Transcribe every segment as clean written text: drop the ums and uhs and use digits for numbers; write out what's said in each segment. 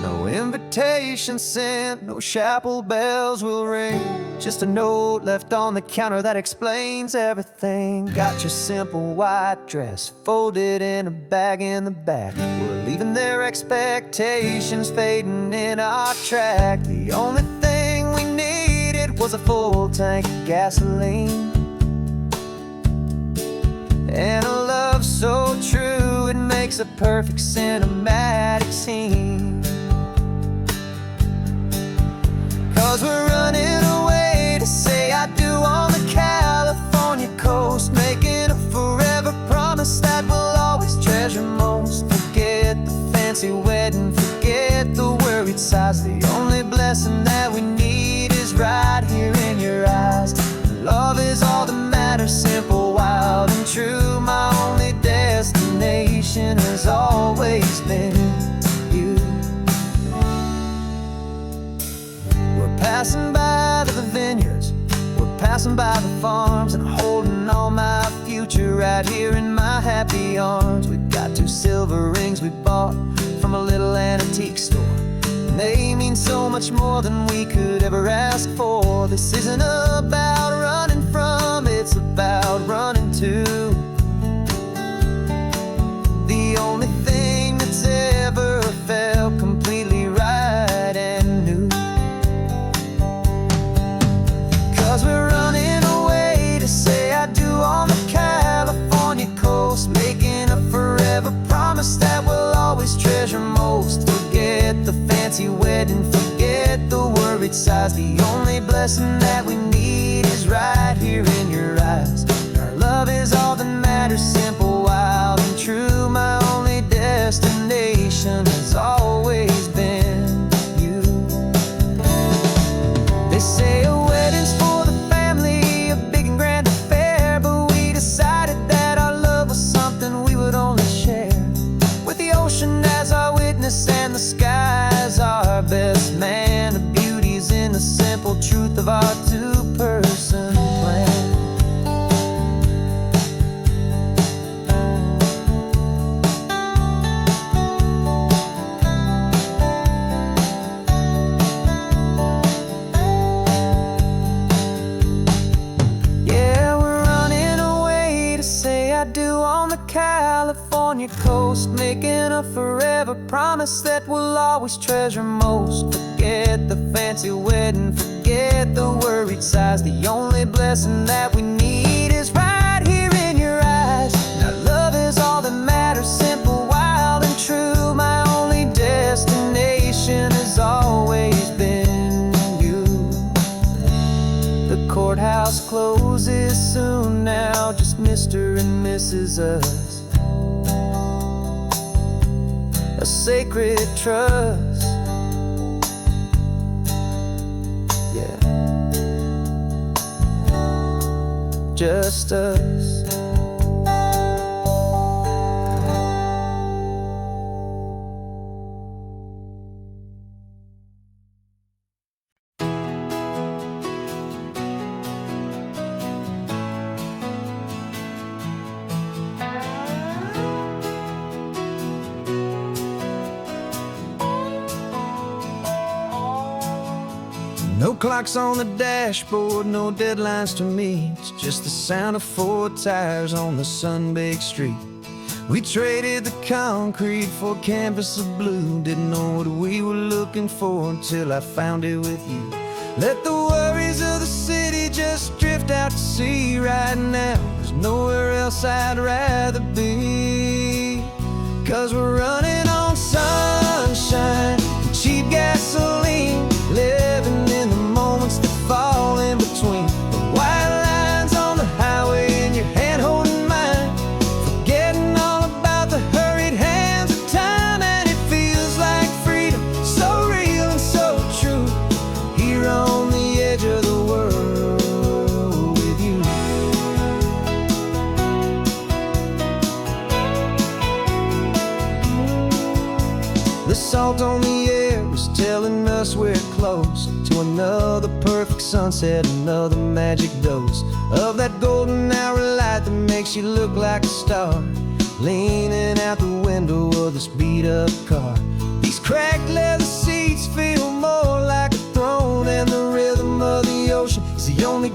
No invitation sent, no chapel bells will ring. Just a note left on the counter that explains everything. Got your simple white dress folded in a bag in the back. We're leaving their expectations fading in our track. The only thing we needed was a full tank of gasoline, and a love so true it makes a perfect cinematic scene. 'Cause we're running away to say I do on the California coast, making a forever promise that we'll always treasure most. Forget the fancy wedding, forget the worried sighs. The only blessing that we need is right here in your eyes. Love is all that matters, simple, wild, and true. My only destination has always been you. We're passing by the vineyards, we're passing by the farms, and holding on my future right here in my happy arms. We've got 2 silver rings we bought from a little antique store, and they mean so much more than we could ever ask for. This isn't about running from, it's about running to the only thing that's ever felt completely right and new. 'Cause we're running away to say I do on the California coast, making a forever promise that we'll always treasure most. Forget the fancy wedding, forget the worried sighs. The only blessing that we need is right here in your eyes. Our love is all that matters, simple, wild, and true. My only destination has always been you. They say a wedding's for the family, a big and grand affair, but we decided that our love was something we would only share with the ocean as our witness and the sky as our best man. The beauty's in the simple truth of our 2-person plan. Yeah, we're running away to say I do on the California coast, making a forever promise that we'll always treasure most. Forget the fancy wedding, forget the worried sighs. The only blessing that we need is right here in your eyes. Now love is all that matters, simple, wild, and true. My only destination has always been you. The courthouse closes soon now, just Mr. and Mrs. Us. A sacred trust, yeah, just us. No clocks on the dashboard, no deadlines to meet. It's just the sound of 4 tires on the sun-baked street. We traded the concrete for a canvas of blue. Didn't know what we were looking for until I found it with you. Let the worries of the city just drift out to sea right now. There's nowhere else I'd rather be. 'Cause we're running on sunshine and cheap gasoline, living in the moments that fall in between. The white lines on the highway and your hand holding mine, forgetting all about the hurried hands of time. And it feels like freedom, so real and so true, here on the edge of the world with you. The salt on the air was telling us we're close to another perfect sunset, another magic dose of that golden hour light that makes you look like a star, leaning out the window of this beat-up car. These cracked leather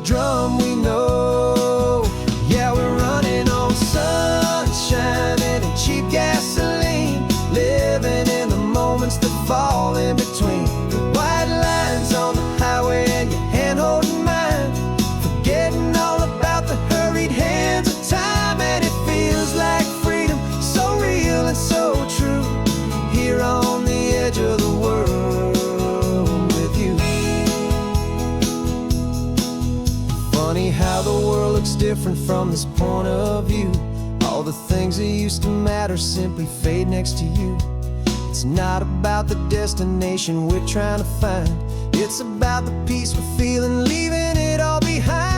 drum we know. Yeah, we're running on sunshine and cheap gasoline, living in the moments that fall in between the white lines on the highway and your hand holding mine, forgetting all about the hurried hands of time. And it feels like freedom, so real and so true, here on the edge of the world with you. Funny how the world looks different from this point of view. All the things that used to matter simply fade next to you. It's not about the destination we're trying to find, it's about the peace we're feeling, leaving it all behind.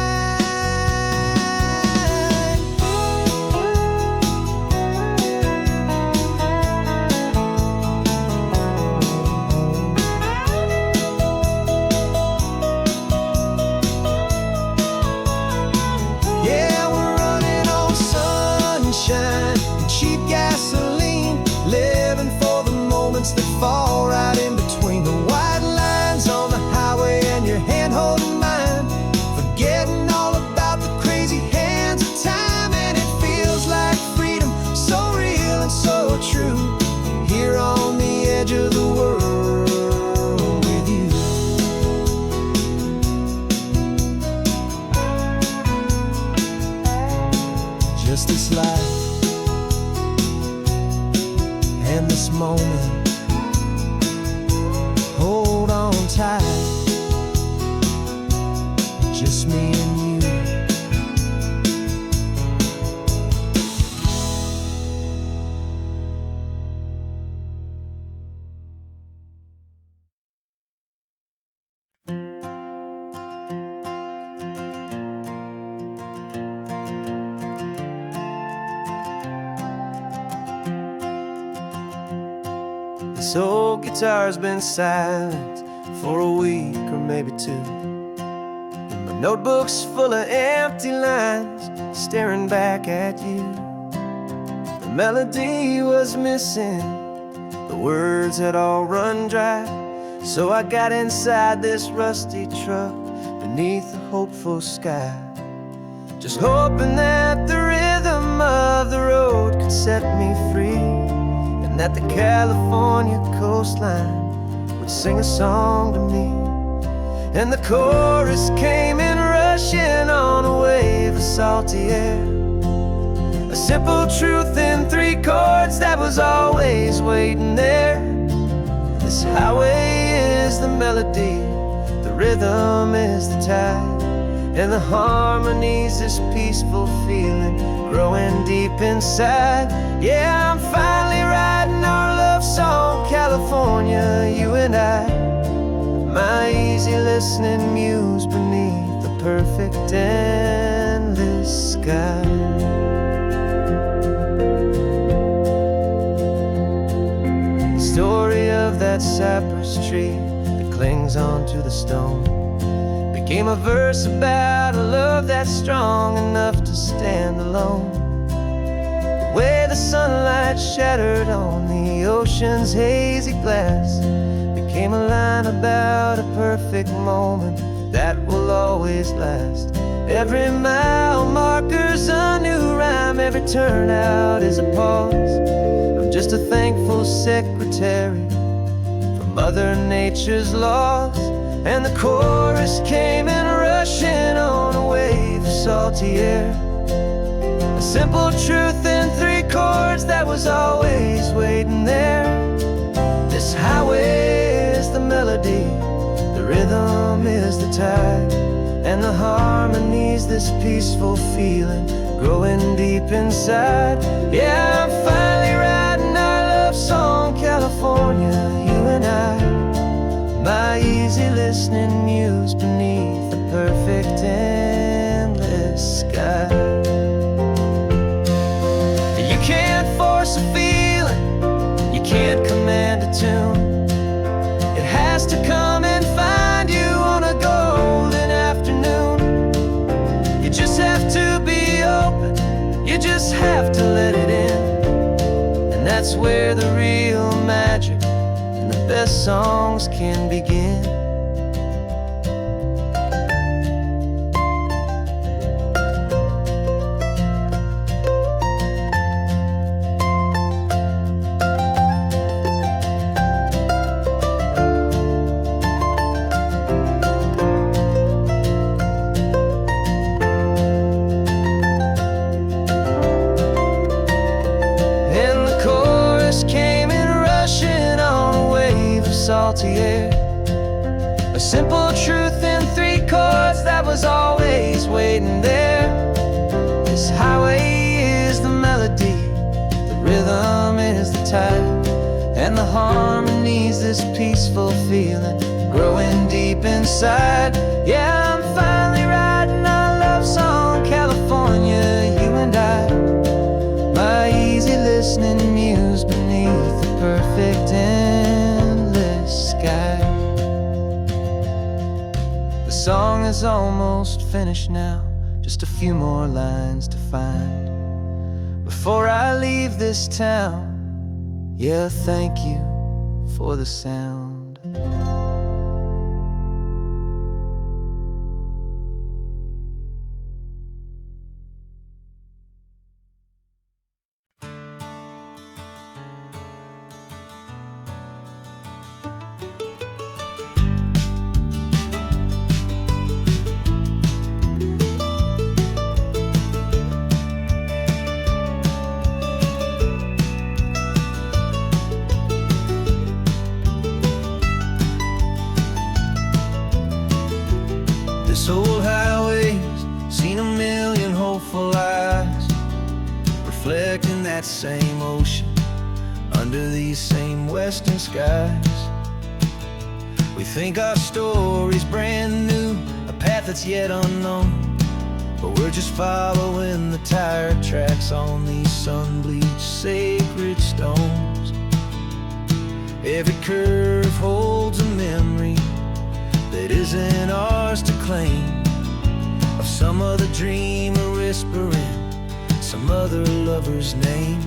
Yeah, we're running on sunshine and cheap gasoline, living for the moments that fall right in between the white lines on the highway and your hand holding mine, forgetting all about the crazy hands of time. And it feels like freedom, so real and so true, here on the edge of the world with you. Just this life and this moment, hold on tight, just me and you. This old guitar's been silent for a week or maybe two, and my notebook's full of empty lines staring back at you. The melody was missing, the words had all run dry, so I got inside this rusty truck beneath a hopeful sky, just hoping that the rhythm of the road could set me free, and that the California coastline would sing a song to me. And the chorus came in rushing on a wave of salty air, a simple truth in 3 chords that was always waiting there. This highway is the melody, the rhythm is the tide, and the harmony's this peaceful feeling growing deep inside. Yeah, I'm finally writing our love song, California, you and I, my easy listening muse beneath the perfect endless sky. The story of that cypress tree that clings onto the stone became a verse about a love that's strong enough to stand alone. The way the sunlight shattered on the ocean's hazy glass became a line about a perfect moment that will always last. Every mile marker's a new rhyme, every turnout is a pause. I'm just a thankful secretary for Mother Nature's laws. And the chorus came in rushing on a wave of salty air, a simple truth in 3 chords that was always waiting there. This highway is the melody, the rhythm is the tide, and the harmony's this peaceful feeling growing deep inside. Yeah, I'm finally writing our love song, California, you and I, my easy listening muse beneath the perfect endless sky. You can't force a feeling, you can't command a tune, it has to come and find you on a golden afternoon. You just have to be open, you just have to let it in, and that's where the real magic and the best songs can begin. salty air. A simple truth in 3 chords that was always waiting there. This highway is the melody, the rhythm is the tide, and the harmony's this peaceful feeling growing deep inside. Yeah, I'm finally writing our love song, California, you and I. My easy listening muse beneath the perfect endless sky. The song is almost finished now, just a few more lines to find before I leave this town. Yeah, thank you for the sound. This old highway's seen a million hopeful eyes, reflecting that same ocean under these same western skies. We think our story's brand new, a path that's yet unknown, but we're just following the tire tracks on these sun-bleached sacred stones. Every curve holds a memory that isn't ours to claim, of some other dreamer whispering some other lover's name.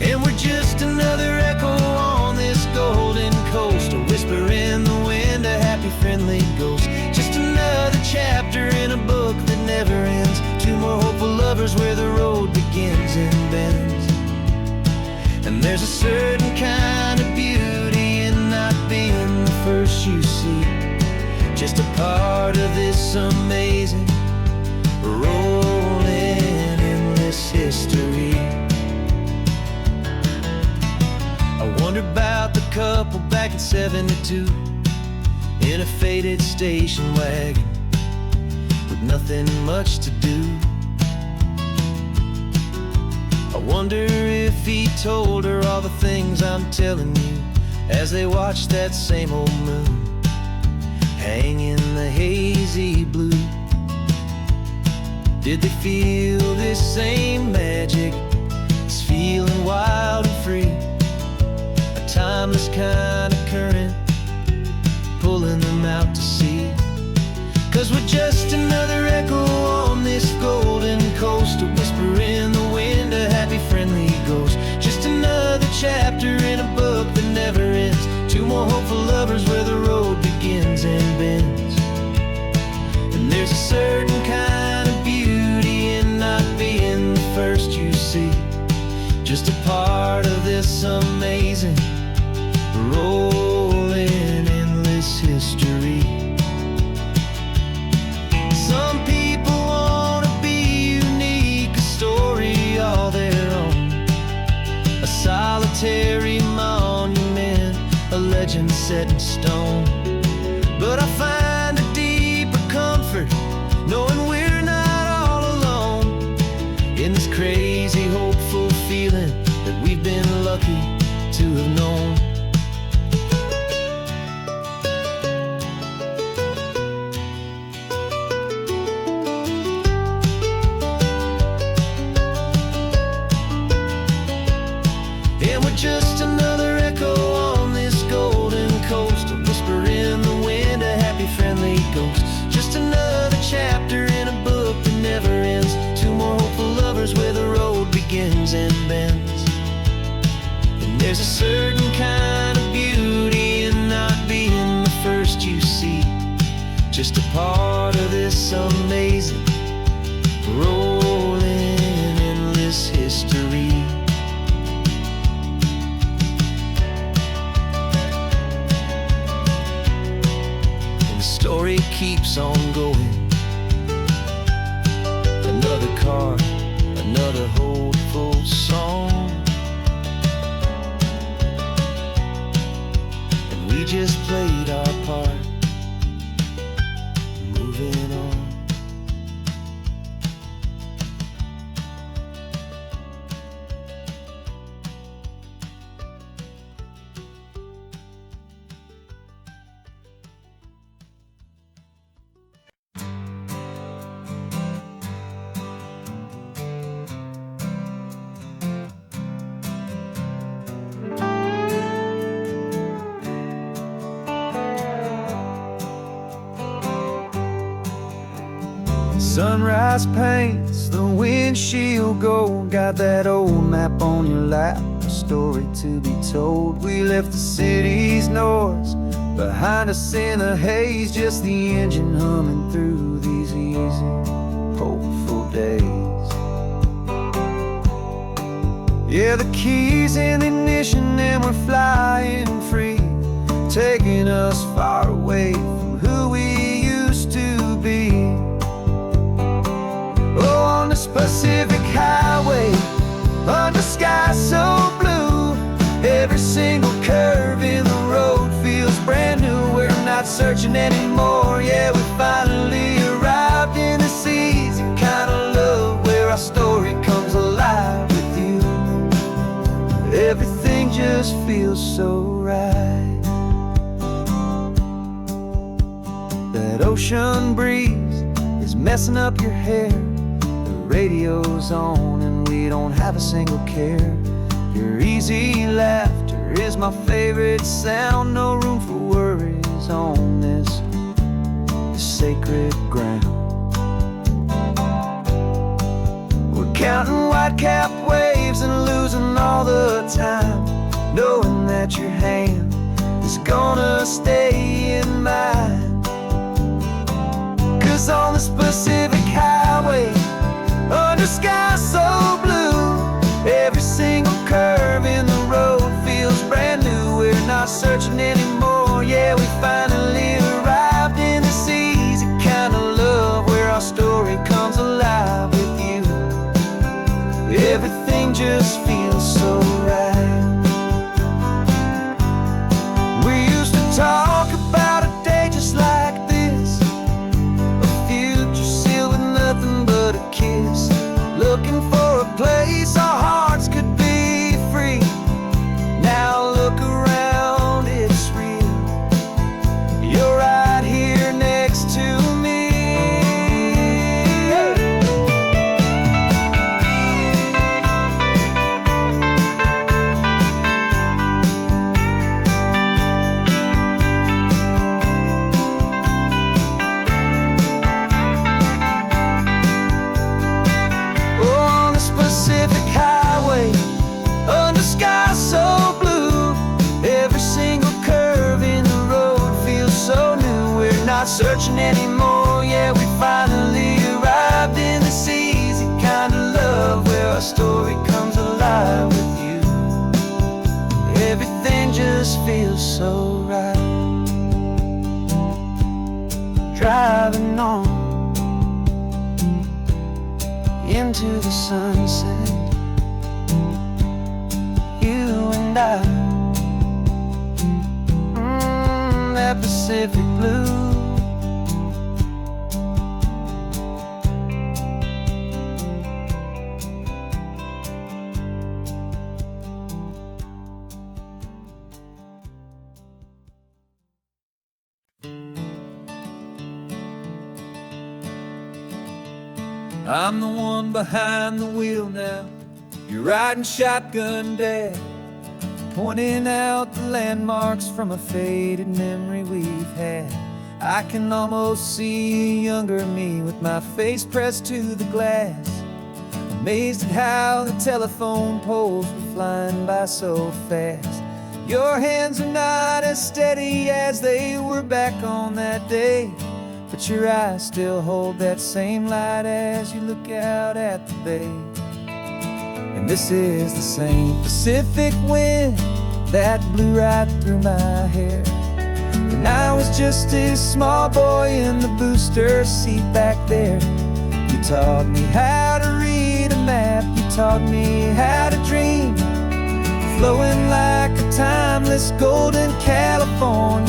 And we're just another echo on this golden coast, a whisper in the wind, a happy friendly ghost. Just another chapter in a book that never ends, 2 more hopeful lovers where the road begins and bends. And there's a certain kind of beauty in not being the first you see, just a part of this amazing, rolling, endless history. I wonder about the couple back in '72 in a faded station wagon with nothing much to do. I wonder if he told her all the things I'm telling you as they watched that same old moon hang in the hazy blue. Did they feel this same magic, this feeling wild and free, a timeless kind of current pulling them out to sea? 'Cause we're just another echo on this golden coast, a whisper in the wind, a happy friendly ghost. Just another chapter in a book that never ends, 2 more hopeful lovers where the road begins and bends. And there's a certain kind of beauty in not being the first you see, just a part of this amazing, rolling, endless history. Some people wanna be unique, a story all their own, a solitary monument, a legend set in stone. But I find a deeper comfort knowing we're not all alone in this crazy, hopeful feeling that we've been lucky to have known. And we're just another echo on this golden coast, a whisper in the wind, a happy friendly ghost. Just another chapter in a book that never ends, 2 more hopeful lovers where the road begins and bends. And there's a certain kind of beauty in not being the first you see, just a part of this amazing, rolling, endless history. Story keeps on going. Another car, another hopeful song, and we we just played our part, moving on. Sunrise paints the windshield gold. Got that old map on your lap, a story to be told. We left the city's noise behind us in the haze, just the engine humming through these easy, hopeful days. Yeah, the keys in the ignition and we're flying free, taking us far away from who we used to be. On this Pacific highway, under sky so blue, every single curve in the road feels brand new. We're not searching anymore, yeah, we finally arrived in this easy kind of love, where our story comes alive with you. Everything just feels so right. That ocean breeze is messing up your hair, radio's on and we don't have a single care. Your easy laughter is my favorite sound. No room for worries on this sacred ground. We're counting white-capped waves and losing all the time, knowing that your hand is gonna stay in mine. 'Cause on this Pacific highway, under sky so blue, every single curve in the road feels brand new. We're not searching anymore, yeah, we finally arrived in this easy kind of love, where our story comes alive with you. Everything just feels so right. We used to talk about a day just like this, a future sealed with nothing but a kiss, looking for a place our hearts could be free. Now look around, it's real. You're right here next to me. Pacific highway, under sky so blue, every single curve in the road feels so new. We're not searching anymore, yeah, we finally arrived in this easy kind of love, where our story comes alive with you. Everything just feels so right. Driving on into the sunset, you and I, that Pacific blue. I'm the one behind the wheel now, you're riding shotgun, Dad, pointing out the landmarks from a faded memory we've had. I can almost see a younger me with my face pressed to the glass, amazed at how the telephone poles were flying by so fast. Your hands are not as steady as they were back on that day, but your eyes still hold that same light as you look out at the bay. And this is the same Pacific wind that blew right through my hair. And I was just a small boy in the booster seat back there. You taught me how to read a map, you taught me how to dream, flowing like a timeless golden California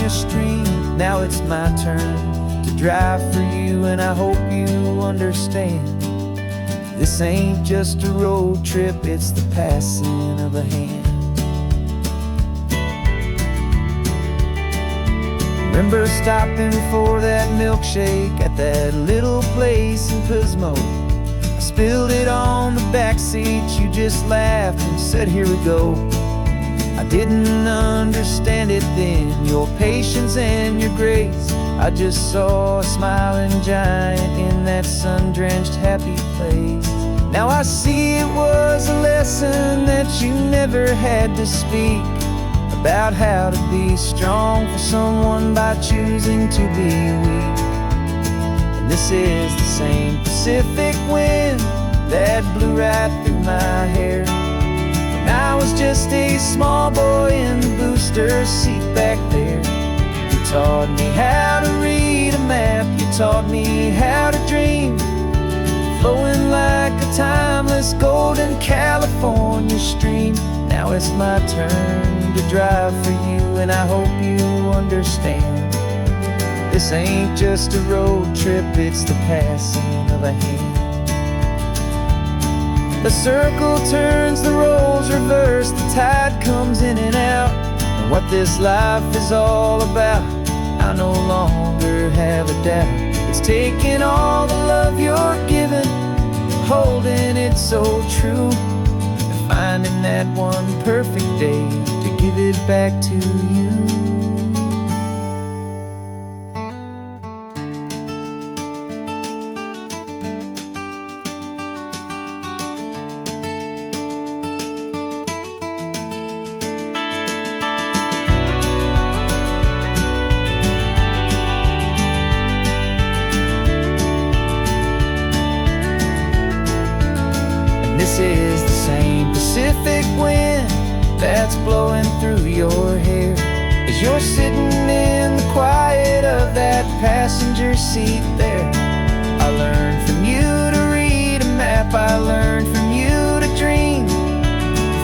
it's my turn to drive for you, and I hope you understand. This ain't just a road trip, it's the passing of a hand. Remember stopping for that milkshake at that little place in Pismo? I spilled it on the back seat, you just laughed and said, here we go. I didn't understand it then, your patience and your grace. I just saw a smiling giant in that sun-drenched happy place. Now I see it was a lesson that you never had to speak, about how to be strong for someone by choosing to be weak. And this is the same Pacific wind that blew right through my hair when I was just a small boy in the booster seat back there. You taught me how to read a map, you taught me how to dream, flowing like a timeless golden California stream. Now it's my turn to drive for you, and I hope you understand. This ain't just a road trip, it's the passing of a hand. The circle turns, the roles reverse, the tide comes in and out. And what this life is all about, I no longer have a doubt. It's taking all the love you're giving, holding it so true, and finding that one perfect day to give it back to you. This is the same Pacific wind that's blowing through your hair as you're sitting in the quiet of that passenger seat there. I learned from you to read a map, I learned from you to dream,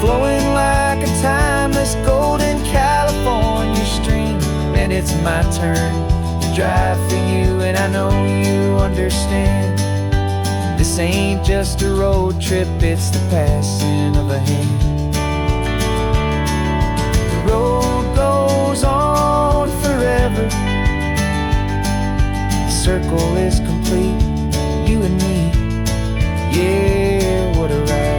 flowing like a timeless golden California stream. And it's my turn to drive for you, and I know you understand. This ain't just a road trip, it's the passing of a hand. The road goes on forever, the circle is complete, you and me, yeah, what a ride.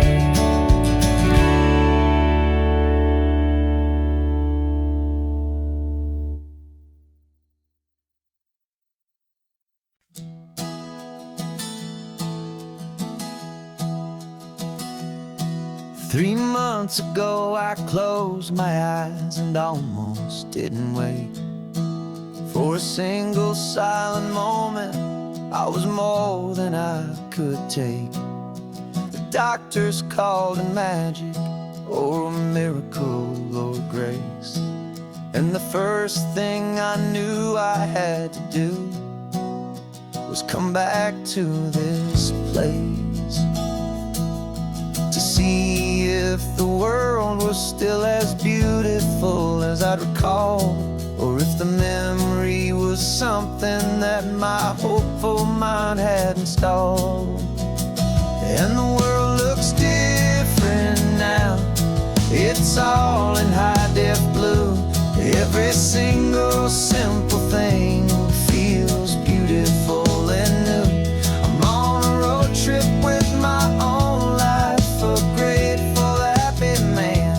3 months ago I closed my eyes and almost didn't wake. For a single silent moment, I was more than I could take. The doctors called it magic, or a miracle, or grace. And the first thing I knew I had to do was come back to this place, to see if the world was still as beautiful as I'd recall, or if the memory was something that my hopeful mind had installed. And the world looks different now, it's all in high-def blue. Every single simple thing feels beautiful and new. I'm on a road trip with my own life, a grateful, happy man,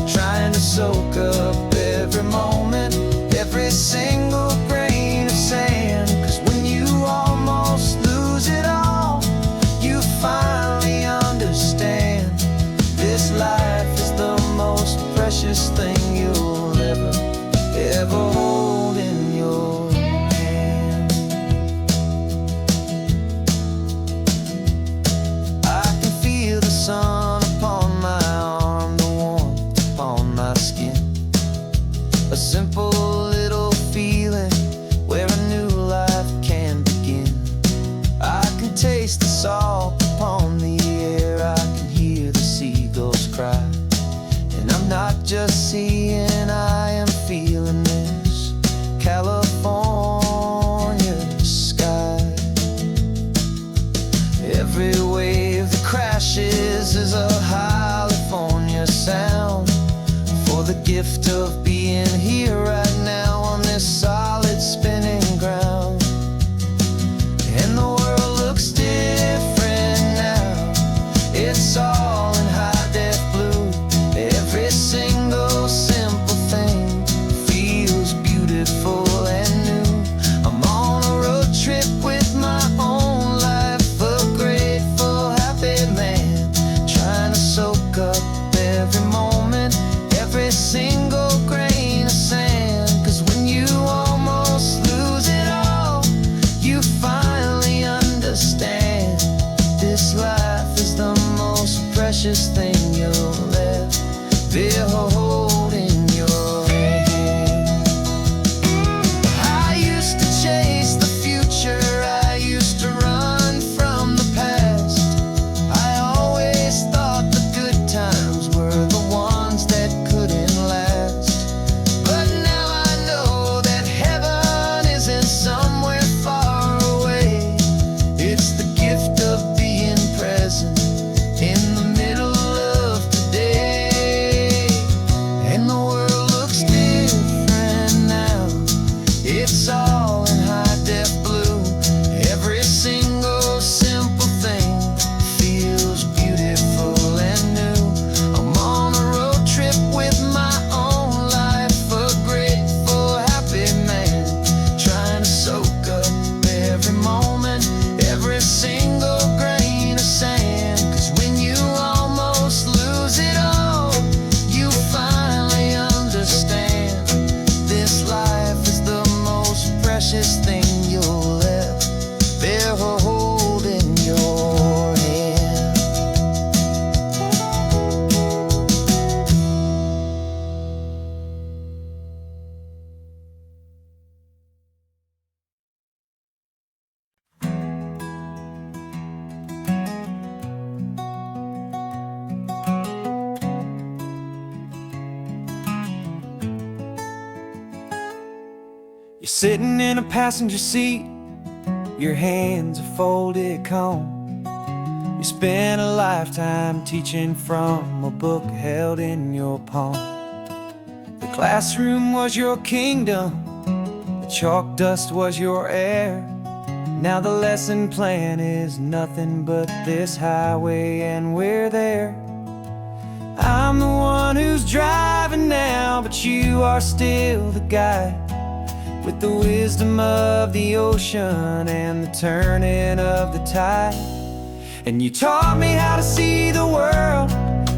trying to soak up every moment, every single grain of sand. 'Cause when you almost lose it all, you finally understand this life is the most precious thing you'll ever hold in your hand. I can feel the sun upon my arm, the warmth upon my skin, a simple little feeling it's all in high-def blue. Every single simple thing feels beautiful and new. I'm on a road trip with my own life, a grateful, happy man, trying to soak up every moment, every single grain of sand. 'Cause when you almost lose it all, you finally understand this life is the most precious thing you'll ever hold in your hand. You're sitting in a passenger seat, your hands are folded calm. You spent a lifetime teaching from a book held in your palm. The classroom was your kingdom, the chalk dust was your air. Now the lesson plan is nothing but this highway, and we're there. I'm the one who's driving now, but you are still the guide, with the wisdom of the ocean and the turning of the tide. And you taught me how to see the world,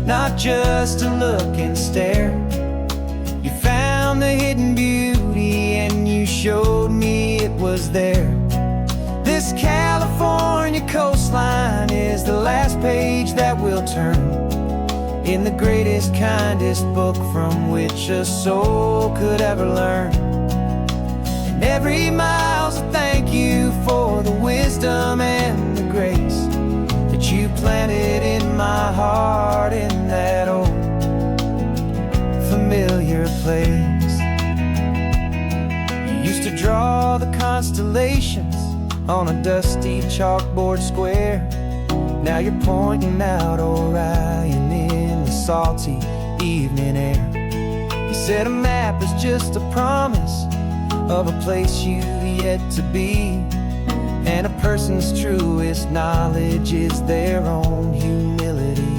not just to look and stare. You found the hidden beauty and you showed me it was there. This California coastline is the last page that we'll turn in the greatest, kindest book from which a soul could ever learn. And every mile's a thank you for the wisdom and the grace that you planted in my heart in that old familiar place. You used to draw the constellations on a dusty chalkboard square. Now you're pointing out Orion in the salty evening air. You said a map is just a promise of a place you've yet to be, and a person's truest knowledge is their own humility.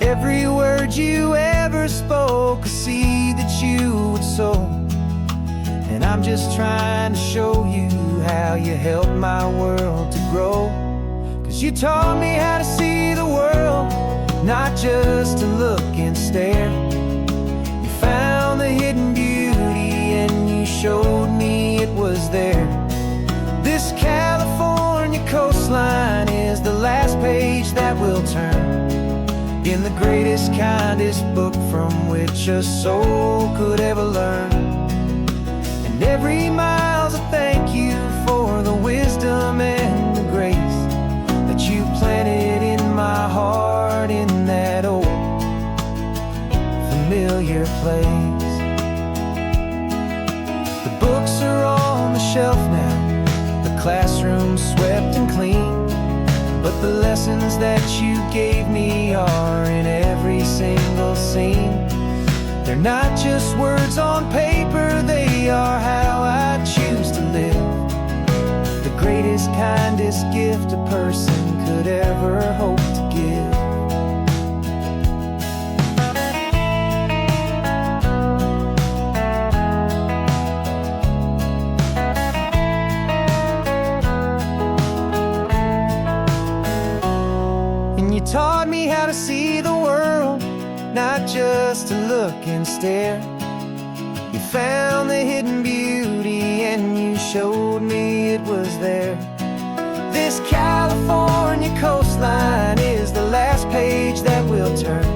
Every word you ever spoke, a seed that you would sow, and I'm just trying to show you how you helped my world to grow. 'Cause you taught me how to see the world, not just to look and stare. You found the hidden beauty and you showed me it was there. This California coastline is the last page that we'll turn in the greatest, kindest book from which a soul could ever learn. And every mile's a thank you for the wisdom and the grace that you planted in my heart in that old familiar place. The books are on the shelf now, the classroom swept and clean, but the lessons that you gave me are in every single scene. They're not just words on paper, they are how I choose to live. The greatest, kindest gift a person could ever hope to give. And you taught me how to see the world, not just to look and stare. You found the hidden beauty and you showed me it was there. This California coastline is the last page that we'll turn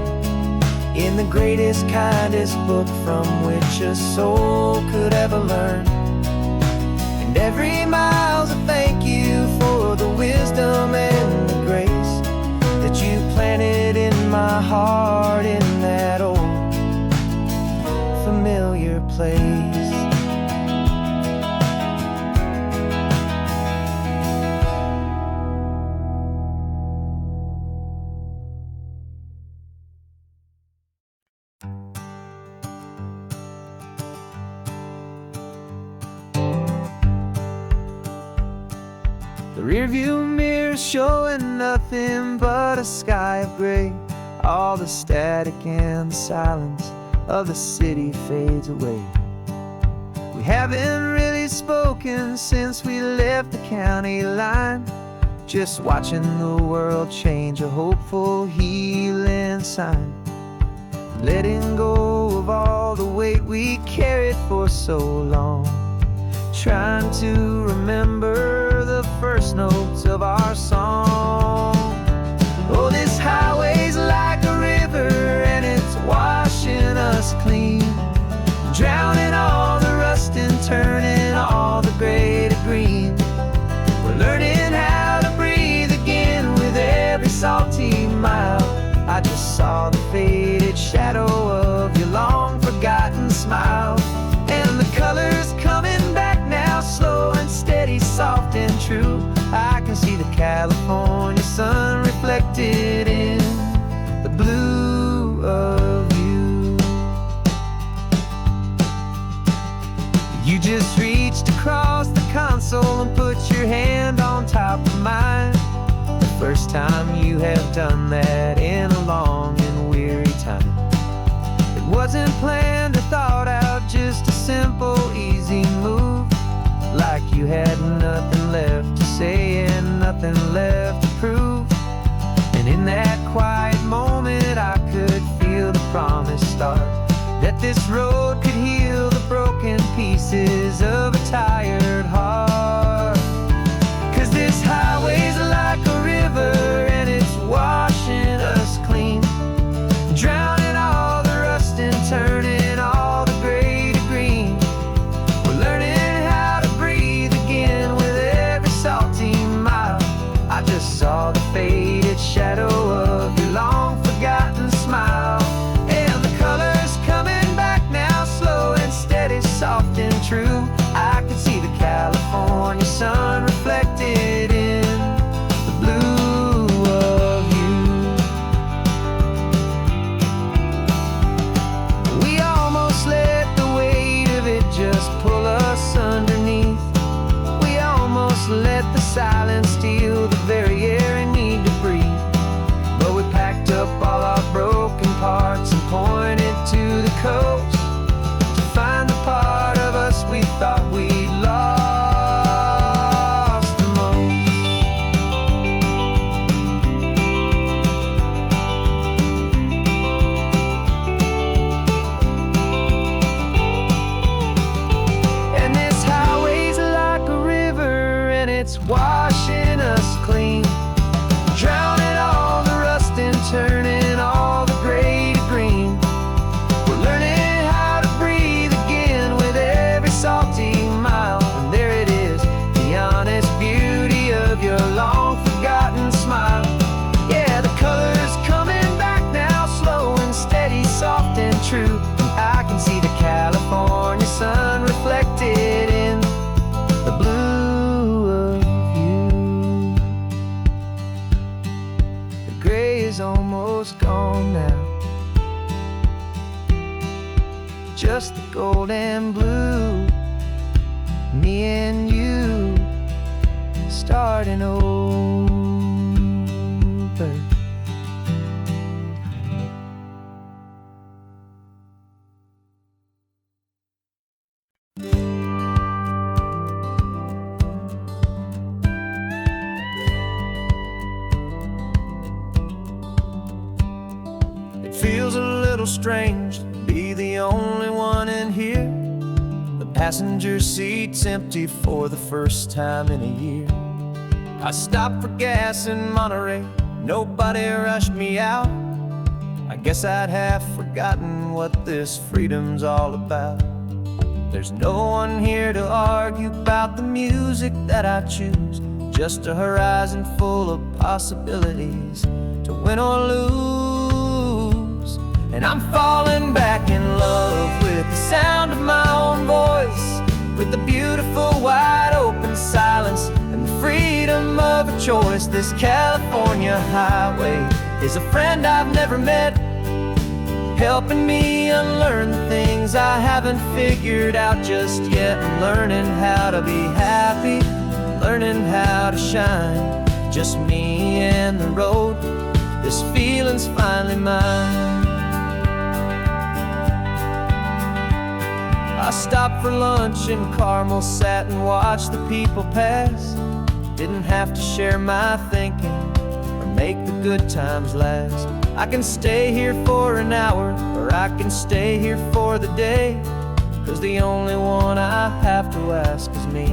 in the greatest, kindest book from which a soul could ever learn. And every mile's a thank you for the wisdom and the grace that you planted in my heart in that old familiar place. Rearview mirror showing nothing but a sky of gray. All the static and the silence of the city fades away. We haven't really spoken since we left the county line, just watching the world change, a hopeful healing sign. Letting go of all the weight we carried for so long, trying to remember the first notes of our song. Oh, this highway's like a river and it's washing us clean, drowning all the rust and turning all the gray to green. We're learning how to breathe again with every salty mile. I just saw the faded shadow of your long forgotten smile, and the colors coming back now, slow and steady, soft and true. I can see the California sun reflected in the blue of you. You just reached across the console and put your hand on top of mine. The first time you have done that in a long and weary time. It wasn't planned or thought out, just a simple, easy move. Like you had nothing left to say and nothing left to prove. And in that quiet moment I could feel the promise start, that this road could heal the broken pieces of a tired heart. 'Cause this highway's like a river and it's washing us clean, drowning all the rust and turning all the gray to green. We're learning how to breathe again with every salty mile. I just saw the faded shadow of your long forgotten smile, and the colors coming back now, slow and steady, soft and true. I could see the California sun reflected in the blue of you. We almost let the weight of it just pull us underneath. We almost let the silence steal the very air I need to breathe. But we packed up all our broken parts and pointed to the coast to find the part of us we thought we'd lost the most. And this highway's like a river and it's washing us clean, drowning all the rust and turning all the gray to green. We're learning how to breathe again with every salty mile. And there it is, the honest beauty of your long forgotten smile. Yeah, the colors coming back now, slow and steady, soft and true. I can see the California sun reflected in the blue of you. The gray is almost gone now, just the gold and blue. Me and you starting over. It feels a little strange to be the only one in here. The passenger seat's empty for the first time in a year. I stopped for gas in Monterey, nobody rushed me out. I guess I'd half forgotten what this freedom's all about. There's no one here to argue about the music that I choose, just a horizon full of possibilities to win or lose. And I'm falling back in love with the sound of my own voice, with the beautiful wide open silence and the freedom of a choice. This California highway is a friend I've never met, helping me unlearn the things I haven't figured out just yet. I'm learning how to be happy, learning how to shine. Just me and the road, this feeling's finally mine. I stopped for lunch in Carmel, sat and watched the people pass. Didn't have to share my thinking or make the good times last. I can stay here for an hour, or I can stay here for the day, 'cause the only one I have to ask is me.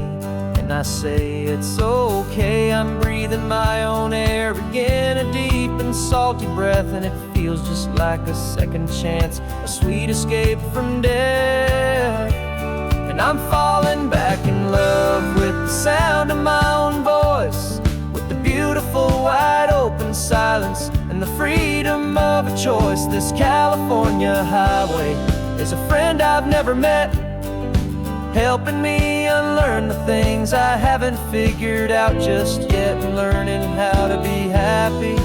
And I say it's okay, I'm breathing my own air again, a deep and salty breath, and it feels just like a second chance, a sweet escape from death. And I'm falling back in love with the sound of my own voice, with the beautiful wide open silence and the freedom of a choice. This California highway is a friend I've never met, helping me unlearn the things I haven't figured out just yet, and learning how to be happy,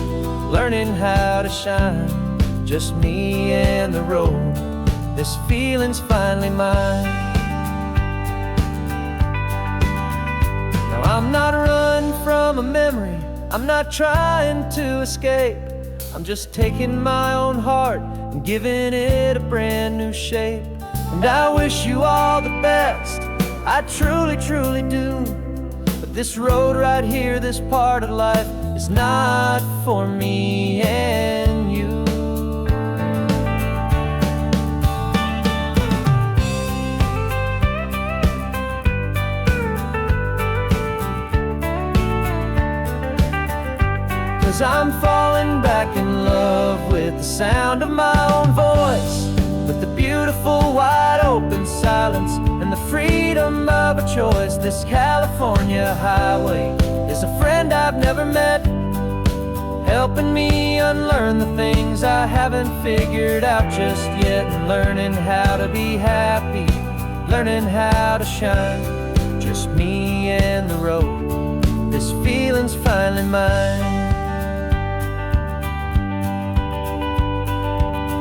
learning how to shine. Just me and the road, this feeling's finally mine. Now I'm not running from a memory, I'm not trying to escape. I'm just taking my own heart and giving it a brand new shape. And I wish you all the best, I truly, truly do. But this road right here, this part of life, is not for me and you. 'Cause I'm falling back in love with the sound of my own voice, with the beautiful wide open silence and the freedom of a choice. This California highway is a friend I've never met, helping me unlearn the things I haven't figured out just yet, and learning how to be happy, learning how to shine. Just me and the road, this feeling's finally mine.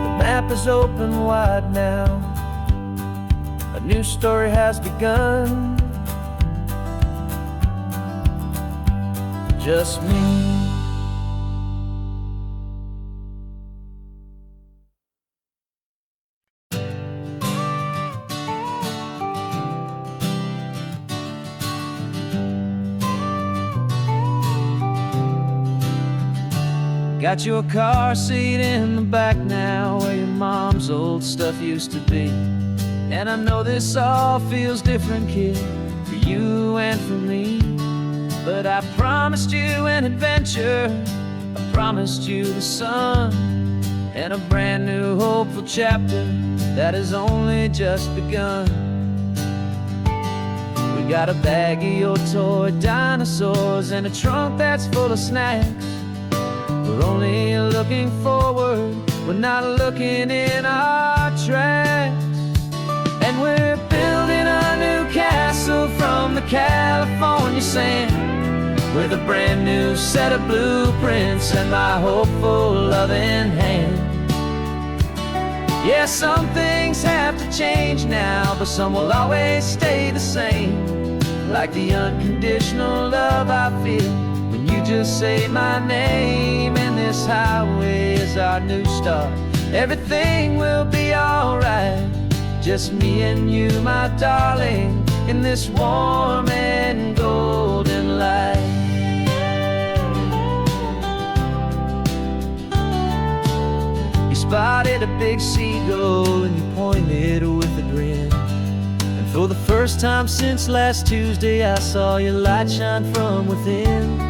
The map is open wide now, a new story has begun. Just me. Got your car seat in the back now, where your mom's old stuff used to be. And I know this all feels different, kid, for you and for me. But I promised you an adventure, I promised you the sun, and a brand new hopeful chapter that has only just begun. We got a bag of your toy dinosaurs and a trunk that's full of snacks. We're only looking forward, we're not looking in our tracks. And we're building a new castle from the California sand, with a brand new set of blueprints and my hopeful loving hand. Yeah, some things have to change now, but some will always stay the same, like the unconditional love I feel when you just say my name. And this highway is our new start, everything will be alright. Just me and you, my darling, in this warm and golden light. You spotted a big seagull and you pointed with a grin. And for the first time since last Tuesday, I saw your light shine from within.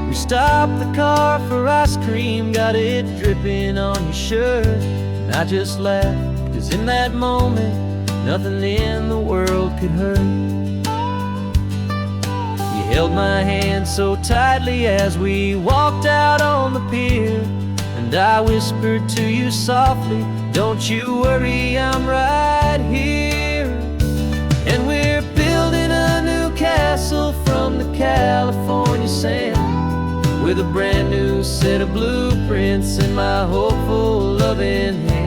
We stopped the car for ice cream, got it dripping on your shirt. And I just laughed, 'cause in that moment, nothing in the world could hurt. You held my hand so tightly as we walked out on the pier, and I whispered to you softly, don't you worry, I'm right here. And we're building a new castle from the California sand, with a brand new set of blueprints in my hopeful loving hand.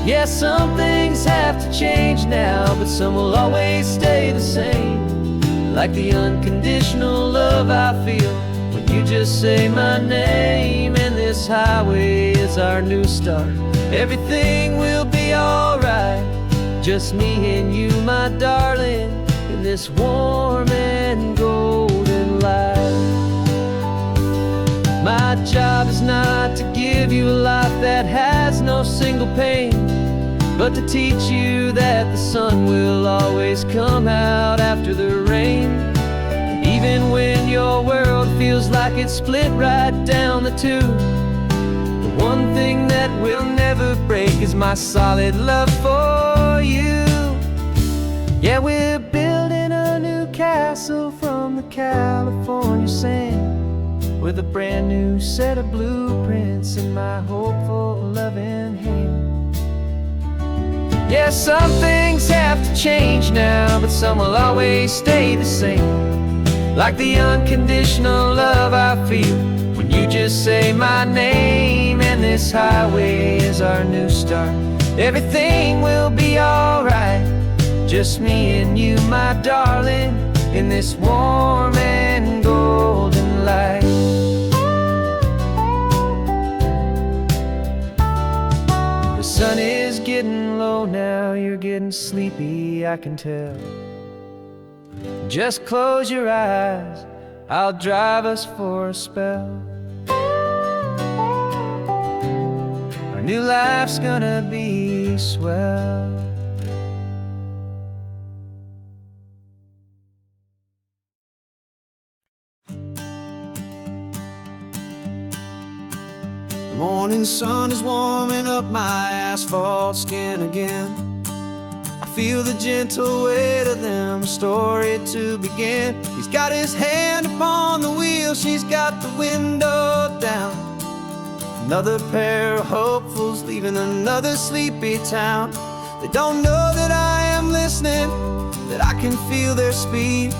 Yeah, some things have to change now, but some will always stay the same, like the unconditional love I feel when you just say my name. And this highway is our new start. Everything will be alright, just me and you, my darling, in this warm and golden light. My job is not to give you a life that has no single pain, but to teach you that the sun will always come out after the rain. And even when your world feels like it's split right down the tube, the one thing that will never break is my solid love for you. Yeah, we're building a new castle from the California sand, with a brand new set of blueprints in my hopeful, loving hand. Yeah, some things have to change now, but some will always stay the same, like the unconditional love I feel when you just say my name. And this highway is our new start. Everything will be alright, just me and you, my darling, in this warm and golden light. The sun is getting low now, you're getting sleepy, I can tell. Just close your eyes, I'll drive us for a spell. Our new life's gonna be swell. The morning sun is warming up my asphalt skin again. I feel the gentle weight of them, a story to begin. He's got his hand upon the wheel, she's got the window down. Another pair of hopefuls leaving another sleepy town. They don't know that I am listening, that I can feel their speed,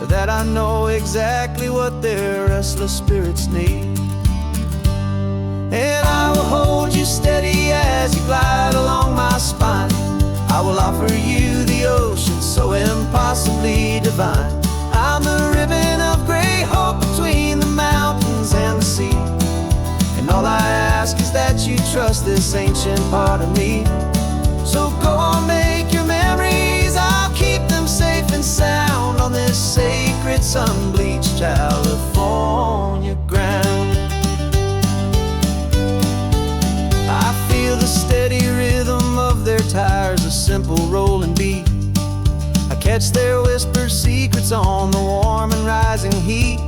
or that I know exactly what their restless spirits need. And I will hold you steady as you glide along my spine. I will offer you the ocean so impossibly divine. I'm the ribbon of gray hope between the mountains and the sea. And all I ask is that you trust this ancient part of me. So go on, make your memories, I'll keep them safe and sound on this sacred sun-bleached California ground. I feel the steady rhythm of their tires, a simple rolling beat. I catch their whispered secrets on the warm and rising heat.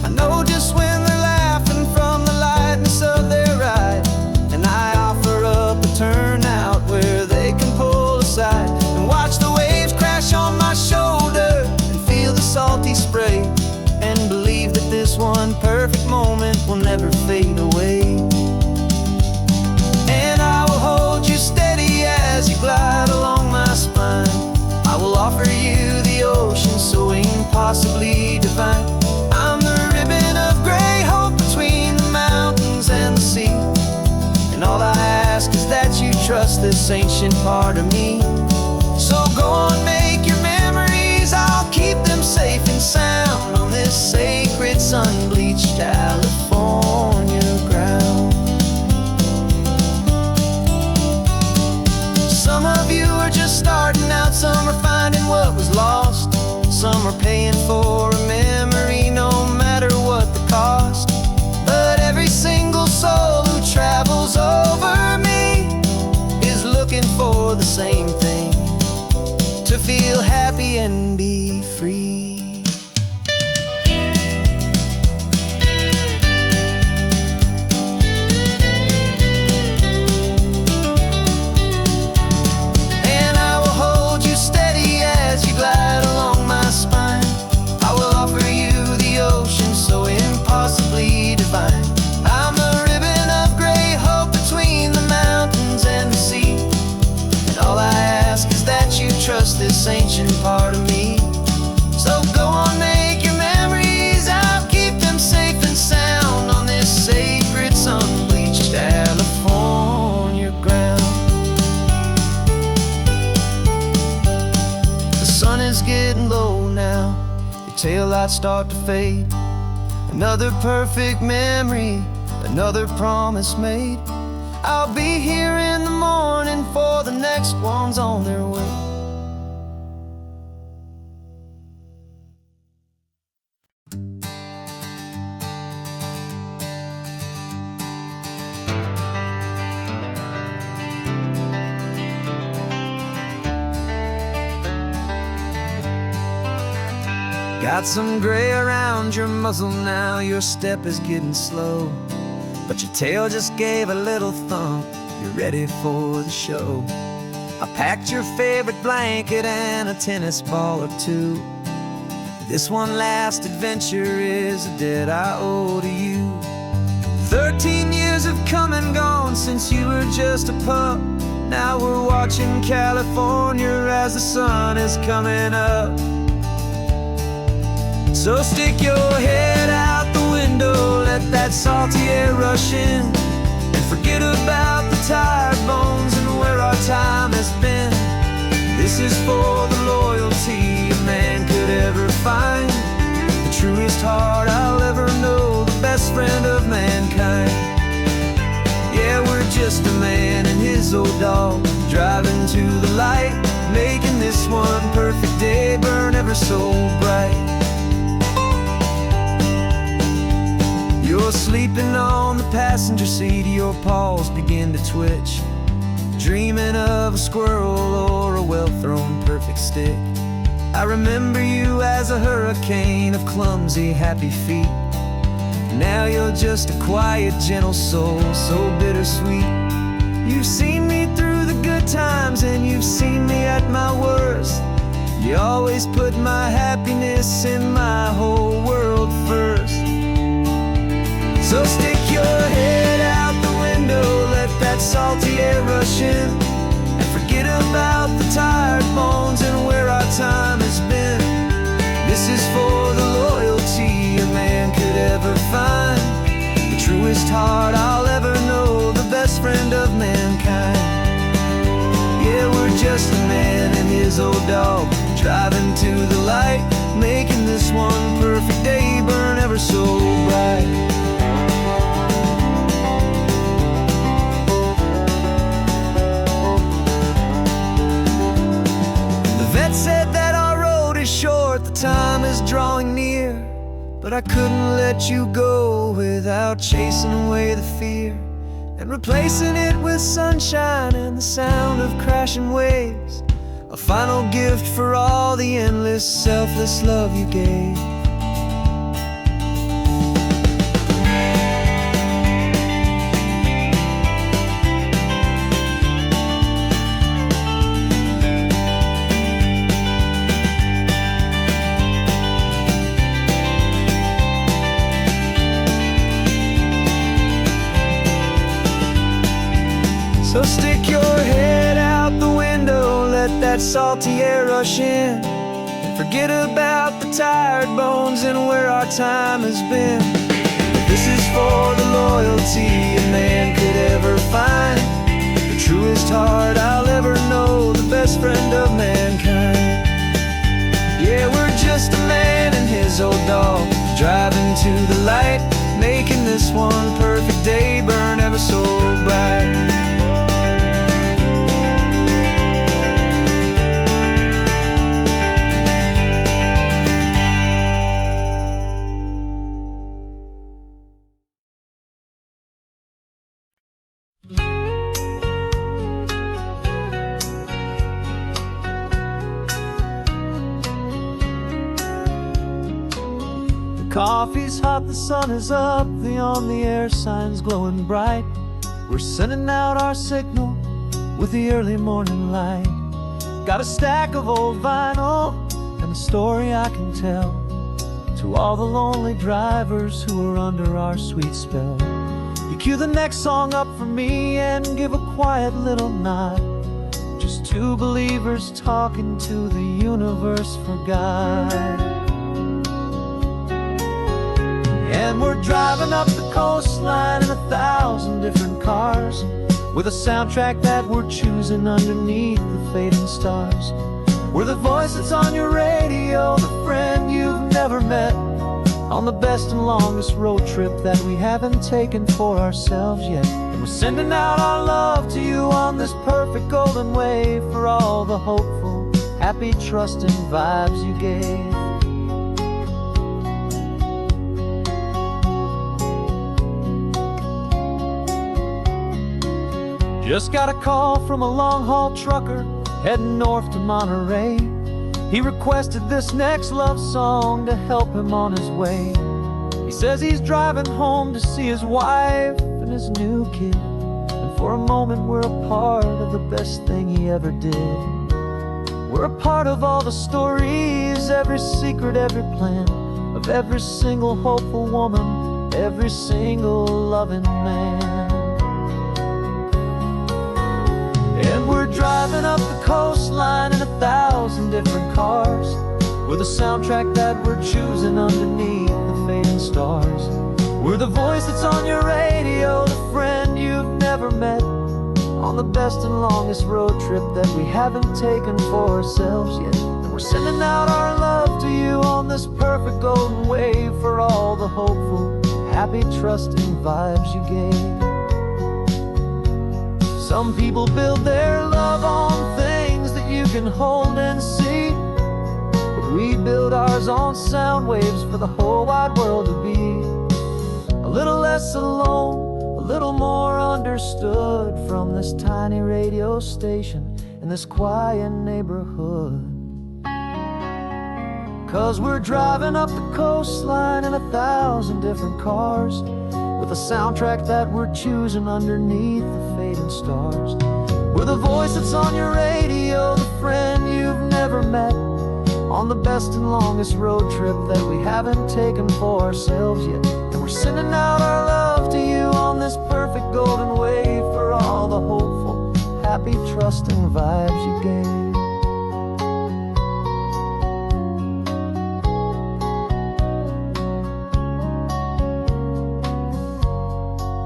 I know just when they're laughing from the lightness of their ride, and I offer up a turnout where they can pull aside and watch the waves crash on my shoulder and feel the salty spray, and believe that this one perfect moment will never fade away. And I will hold you steady as you glide along my spine. I will offer you the ocean so impossibly divine. I'm the ribbon of gray hope between the mountains and the sea. And all I ask is that you trust this ancient part of me. So go on, make your memories, I'll keep them safe and sound on this sacred sun-bleached California ground. Some of you are just starting out, some are finding what was lost, some are paying for a memory no matter what the cost. But every single soul who travels over me is looking for the same thing, to feel happy and be free. I'm a ribbon of gray hope between the mountains and the sea. And all I ask is that you trust this ancient part of me. So go on, make your memories, I'll keep them safe and sound on this sacred sun-bleached California ground. The sun is getting low now, your taillights start to fade. Another perfect memory, another promise made. I'll be here in the morning for the next ones on their way. Got some gray around your muzzle now, your step is getting slow, but your tail just gave a little thump, you're ready for the show. I packed your favorite blanket and a tennis ball or two. This one last adventure is a debt I owe to you. 13 years have come and gone since you were just a pup. Now we're watching California as the sun is coming up. So stick your head out the window, let that salty air rush in, and forget about the tired bones and where our time has been. This is for the loyalty a man could ever find, the truest heart I'll ever know, the best friend of mankind. Yeah, we're just a man and his old dog, driving to the light, making this one perfect day burn ever so bright. You're sleeping on the passenger seat, your paws begin to twitch, dreaming of a squirrel or a well-thrown perfect stick. I remember you as a hurricane of clumsy, happy feet. Now you're just a quiet, gentle soul, so bittersweet. You've seen me through the good times and you've seen me at my worst. You always put my happiness in my whole world first. So stick your head out the window, let that salty air rush in, and forget about the tired bones and where our time has been. This is for the loyalty a man could ever find, the truest heart I'll ever know, the best friend of mankind. Yeah, we're just a man and his old dog, driving to the light, making this one perfect day burn ever so bright. Said that our road is short, the time is drawing near, but I couldn't let you go without chasing away the fear and replacing it with sunshine and the sound of crashing waves, a final gift for all the endless, selfless love you gave. So stick your head out the window, let that salty air rush in, and forget about the tired bones and where our time has been. This is for the loyalty a man could ever find, the truest heart I'll ever know, the best friend of mankind. Yeah, we're just a man and his old dog, driving to the light, making this one perfect day burn ever so bright. Coffee's hot, the sun is up, the on-the-air sign's glowing bright. We're sending out our signal with the early morning light. Got a stack of old vinyl and a story I can tell to all the lonely drivers who are under our sweet spell. You cue the next song up for me and give a quiet little nod, just two believers talking to the universe for God. And we're driving up the coastline in 1,000 different cars, with a soundtrack that we're choosing underneath the fading stars. We're the voice that's on your radio, the friend you've never met, on the best and longest road trip that we haven't taken for ourselves yet. And we're sending out our love to you on this perfect golden wave, for all the hopeful, happy, trusting vibes you gave. Just got a call from a long-haul trucker heading north to Monterey. He requested this next love song to help him on his way. He says he's driving home to see his wife and his new kid, and for a moment we're a part of the best thing he ever did. We're a part of all the stories, every secret, every plan, of every single hopeful woman, every single loving man. And we're driving up the coastline in 1,000 different cars, with a soundtrack that we're choosing underneath the fading stars. We're the voice that's on your radio, the friend you've never met, on the best and longest road trip that we haven't taken for ourselves yet. And we're sending out our love to you on this perfect golden wave, for all the hopeful, happy, trusting vibes you gave. Some people build their love on things that you can hold and see, but we build ours on sound waves for the whole wide world to be a little less alone, a little more understood, from this tiny radio station in this quiet neighborhood. 'Cause we're driving up the coastline in 1,000 different cars, with a soundtrack that we're choosing underneath the fading stars. We're the voice that's on your radio, the friend you've never met, on the best and longest road trip that we haven't taken for ourselves yet. And we're sending out our love to you on this perfect golden wave, for all the hopeful, happy, trusting vibes you gave.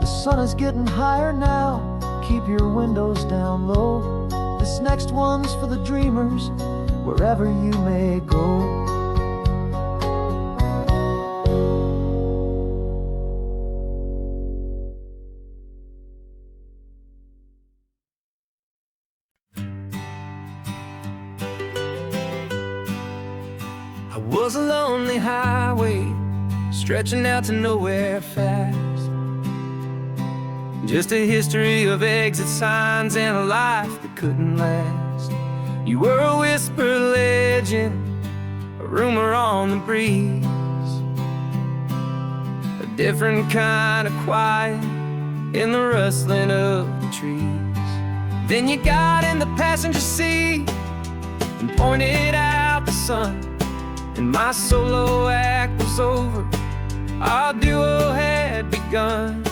The sun is getting higher now, keep your windows down low. This next one's for the dreamers, wherever you may go. I was a lonely highway, stretching out to nowhere fast. Just a history of exit signs and a life that couldn't last. You were a whisper legend, a rumor on the breeze, a different kind of quiet in the rustling of the trees. Then you got in the passenger seat and pointed out the sun, and my solo act was over, our duo had begun.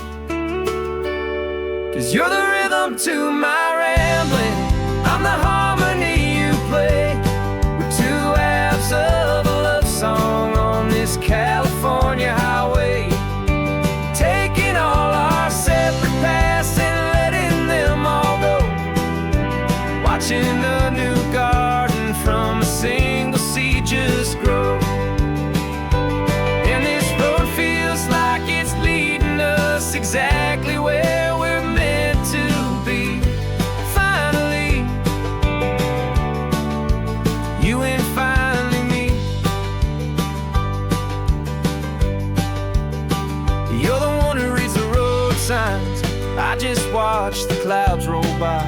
'Cause you're the rhythm to my rambling, I'm the harmony you play. We're two halves of a love song on this California highway, taking all our separate paths and letting them all go, watching a new garden from a single seed just grow. And this road feels like it's leading us exactly where we're meant to be. Finally, you and finally me. You're the one who reads the road signs, I just watch the clouds roll by.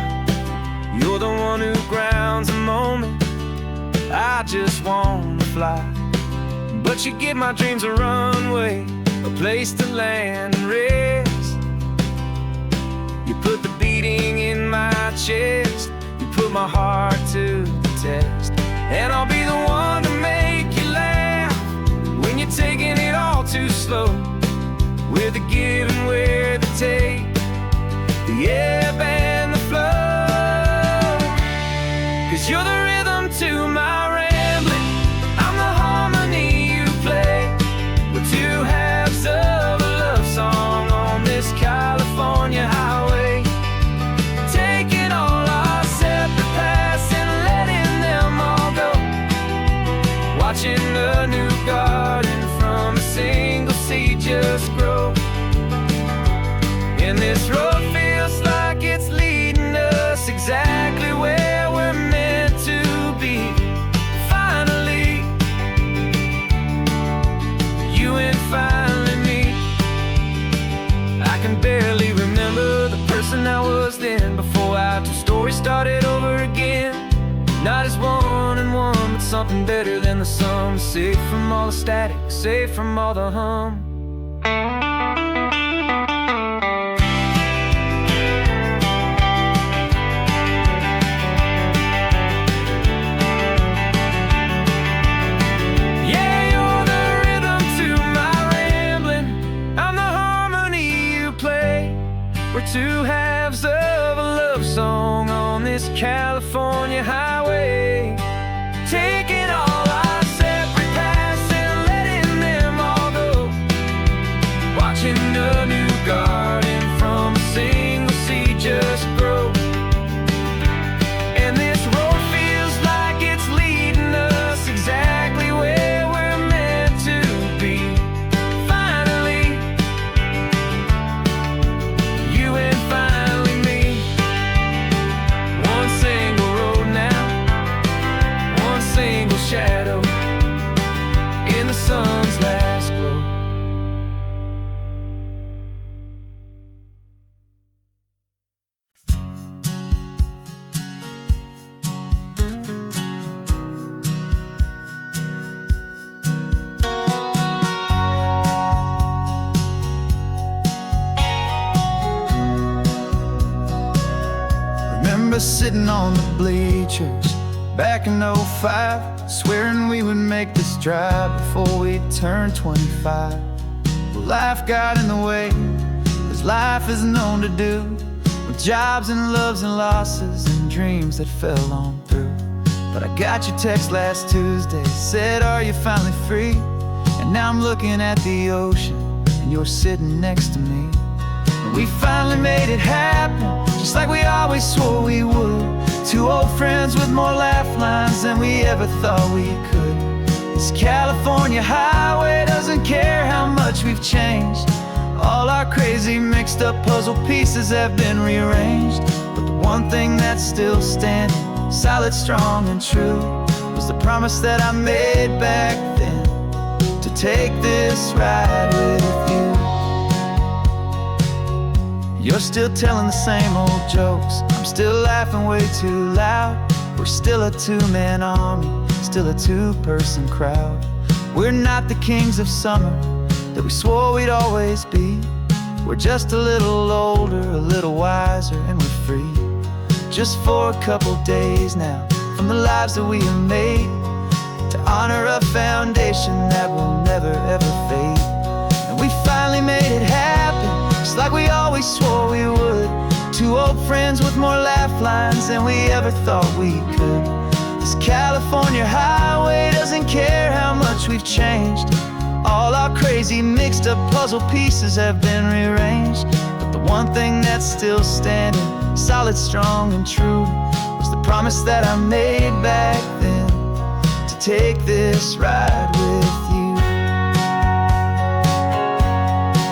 You're the one who grounds a moment, I just wanna fly. But you give my dreams a runway, a place to land and rest. You put the beating in my chest, you put my heart to the test. And I'll be the one to make you laugh when you're taking it all too slow. We're the give and we're the take, the ebb and the flow. 'Cause you're the rhythm to my rambling, I'm the harmony you play. We're two halves of a love song on this California highway, taking all our separate paths and letting them all watching a new garden from a single seed just grow. And this road feels like it's leading us exactly where we're meant to be. Finally, you and finally me. I can barely remember the person I was then, before our two stories started over again. Not as one and one, but something better than the sum. Safe from all the static, safe from all the hum. We're two halves of a love song on this California highway, taking all our separate paths and letting them all go. Watching a new garden from a single seed just grow. And this road feels like it's leading us exactly where we're meant to be. Finally, you and finally me. One single road now, one single shadow in the sun's last glow. Remember sitting on the bleachers back in '05, swearing we would make this drive before we turned 25. Well, life got in the way, as life is known to do, with jobs and loves and losses and dreams that fell on through. But I got your text last Tuesday, said, are you finally free? And now I'm looking at the ocean, and you're sitting next to me. And we finally made it happen, just like we always swore we would. Two old friends with more laugh lines than we ever thought we could. This California highway doesn't care how much we've changed. All our crazy mixed up puzzle pieces have been rearranged. But the one thing that's still standing, solid, strong and true, was the promise that I made back then, to take this ride with you. You're still telling the same old jokes, I'm still laughing way too loud. We're still a two-man army, still a two-person crowd. We're not the kings of summer that we swore we'd always be. We're just a little older, a little wiser, and we're free. Just for a couple days now, from the lives that we have made, to honor a foundation that will never ever fade. And we finally made it happen, just like we always swore we would. Two old friends with more laugh lines than we ever thought we could. This California highway doesn't care how much we've changed. All our crazy mixed up puzzle pieces have been rearranged. But the one thing that's still standing, solid, strong and true, was the promise that I made back then, to take this ride with you.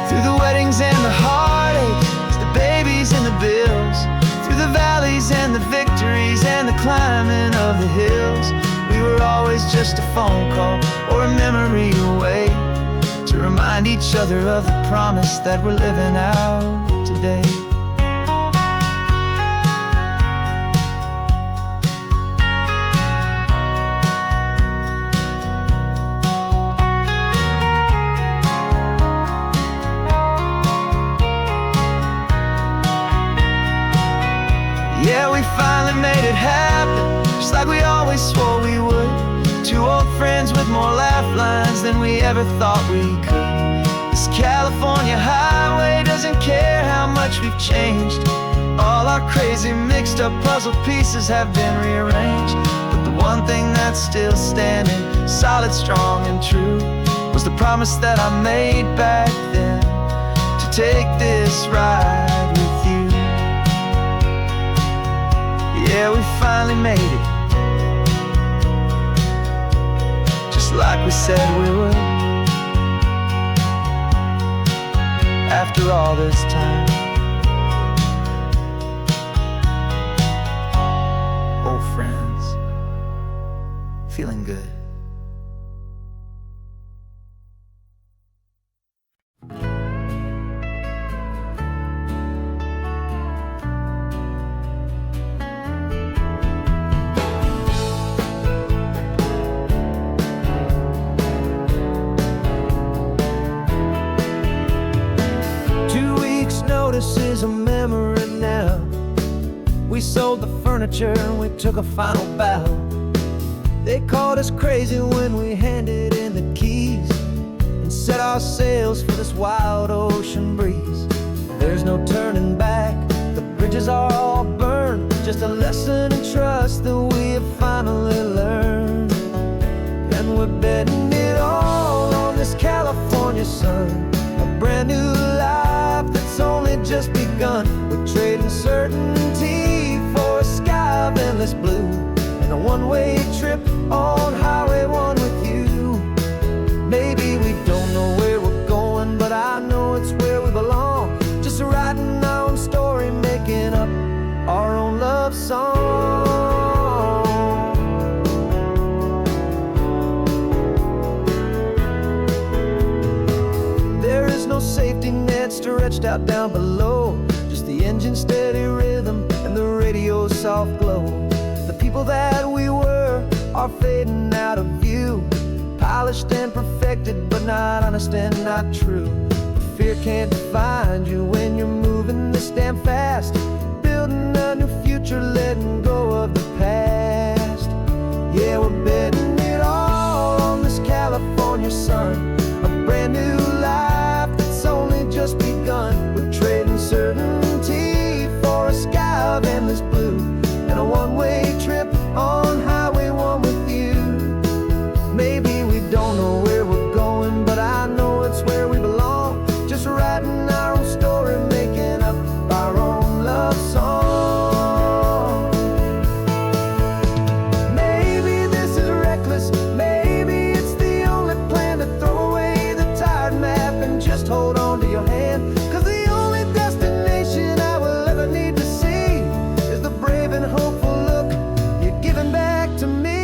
Through the weddings and the heartaches, the babies and the bills, through the valleys and the victories and the climbing of the hills, we were always just a phone call or a memory away, to remind each other of the promise that we're living out today. Yeah, we finally made it happen, just like we always swore we would. Two old friends with more laugh lines than we ever thought we could. This California highway doesn't care how much we've changed. All our crazy mixed up puzzle pieces have been rearranged. But the one thing that's still standing, solid, strong and true, was the promise that I made back then, to take this ride with you. Yeah, we finally made it, just like we said we would. After all this time, old friends, feeling good. Notice is a memory now. We sold the furniture and we took a final bow. They called us crazy when we handed in the keys and set our sails for this wild ocean breeze. There's no turning back, the bridges are all burned. Just a lesson in trust that we have finally learned. And we're betting it all on this California sun, a brand new life that's only just begun. We're trading certainty for a sky of endless blue and a one-way trip on Highway 1 with you. Maybe we don't know where we're going, but I know it's where we belong. Just writing our own story, making up our own love song. There is no safety net stretched out down below, just the engine's steady rhythm and the radio's soft glow. The people that we were are fading out of view, polished and perfected, but not honest and not true. Fear can't find you when you're moving this damn fast, building a new future, letting go of the past. Yeah, we're betting it all on this California sun, a brand new life that's only just begun. We're trading certainty for a sky of endless blue and a one-way trip on Highway 1 with you. Maybe we don't know where we're going, but I know it's where we belong. Just writing our own story, making up our own love song. Maybe this is reckless, maybe it's the only plan to throw away the tired map and just hold on to your hand. 'Cause the only destination I will ever need to see is the brave and hopeful look you're giving back to me.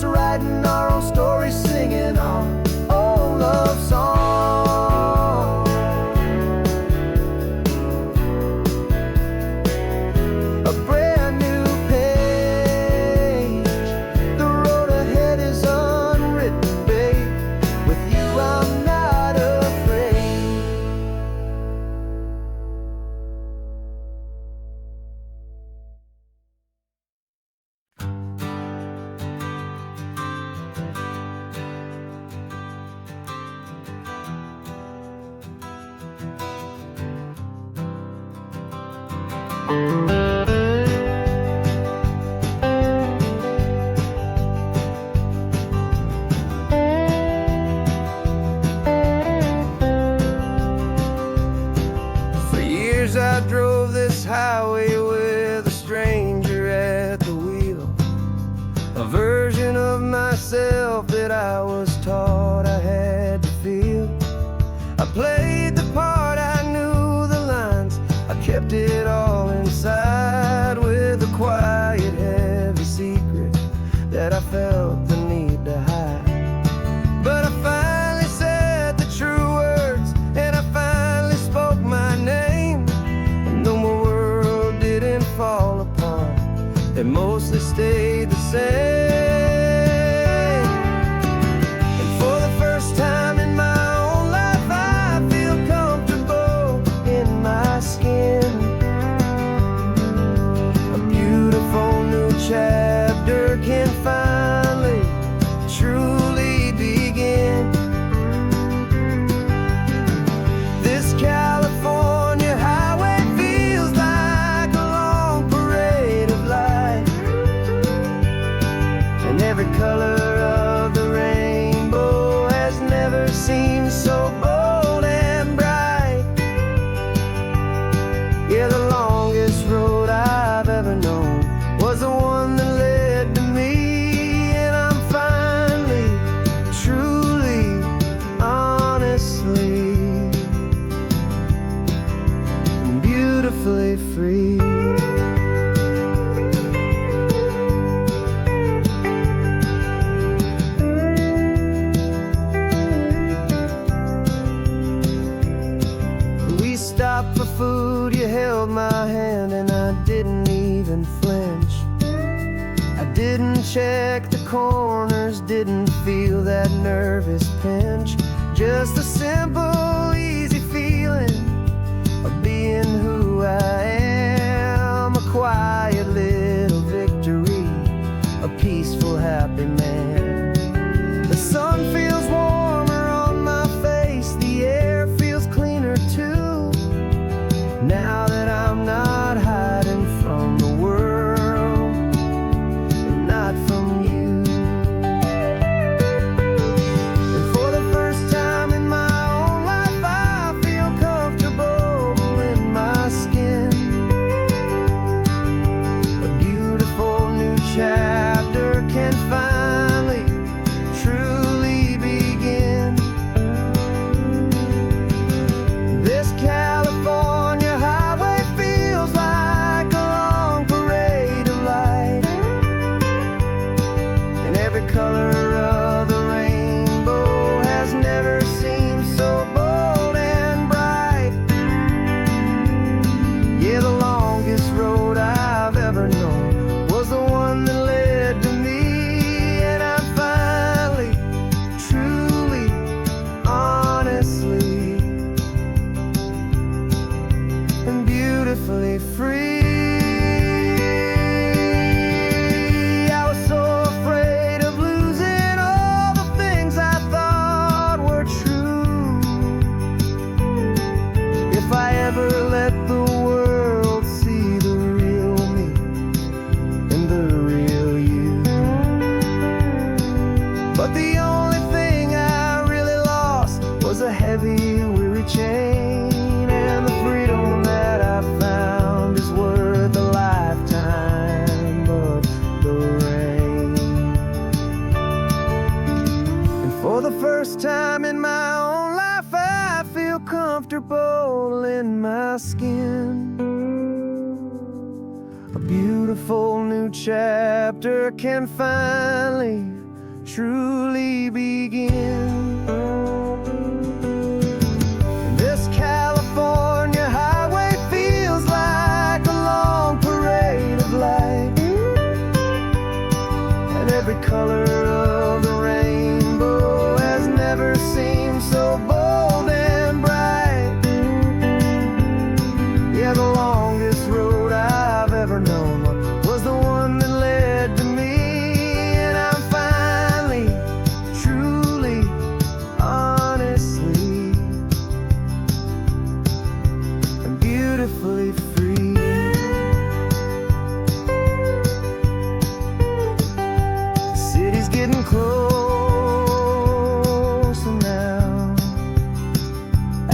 Writing our own story, singing our own love song. A brand new page, the road ahead is unwritten, babe. With you I'm not afraid. For years I drove this highway with a stranger at the wheel, a version of myself that I was taught I had to feel. I played the part, I knew the lines, I kept it all inside with a quiet, heavy secret that I felt the need to hide. But I finally said the true words, and I finally spoke my name. And though my world didn't fall apart, it mostly stayed the same. And for the first time in my own life, I feel comfortable in my skin. Yeah, the longest road I've ever known was the one that led to me. And I'm finally, truly, honestly, beautifully free. We stopped for food, you held my hand, and I didn't even flinch. I didn't check the corners, didn't feel that nervous pinch. Just a simple, easy feeling of being who I am. A quiet little victory, a peaceful, happy man. The sun feels warmer on my face, the air feels cleaner too, now that I'm not hiding from the world, and not from you. And for the first time in my own life, I feel comfortable in my skin. A beautiful new chapter can finally, truly begin. This California highway feels like a long parade of light, and every color of the rainbow has never seemed so bold and bright. Yeah, the longest road I've ever known was the one that led to me. And I'm finally, truly, honestly, and beautifully free. I was so afraid of losing all the things I thought were true. If I ever let the world see the real me and the real you. But the only thing I really lost was a heavy, weary chain. And the freedom that I found is worth a lifetime of the rain. And for the first time in my own life, I feel comfortable in my skin. A beautiful new chapter can finally, truly begin. This California highway feels like a long parade of light, and every color of the rainbow has never seemed so bold and bright. Yeah, the longest road I've ever known was the one that led to me. And I'm finally, truly, honestly, and beautifully free. The city's getting closer now.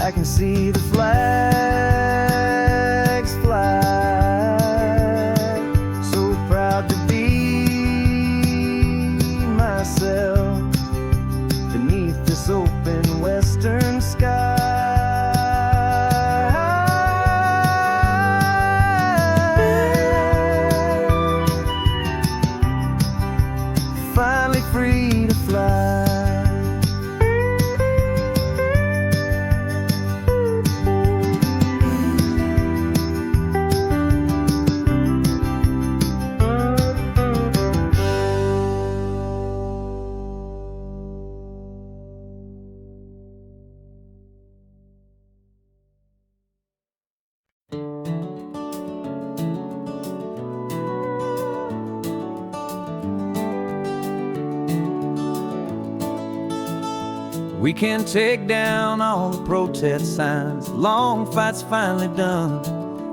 I can see the flags fly. So proud to be myself beneath this open western sky. Finally free to fly. We can take down all the protest signs. Long fight's finally done.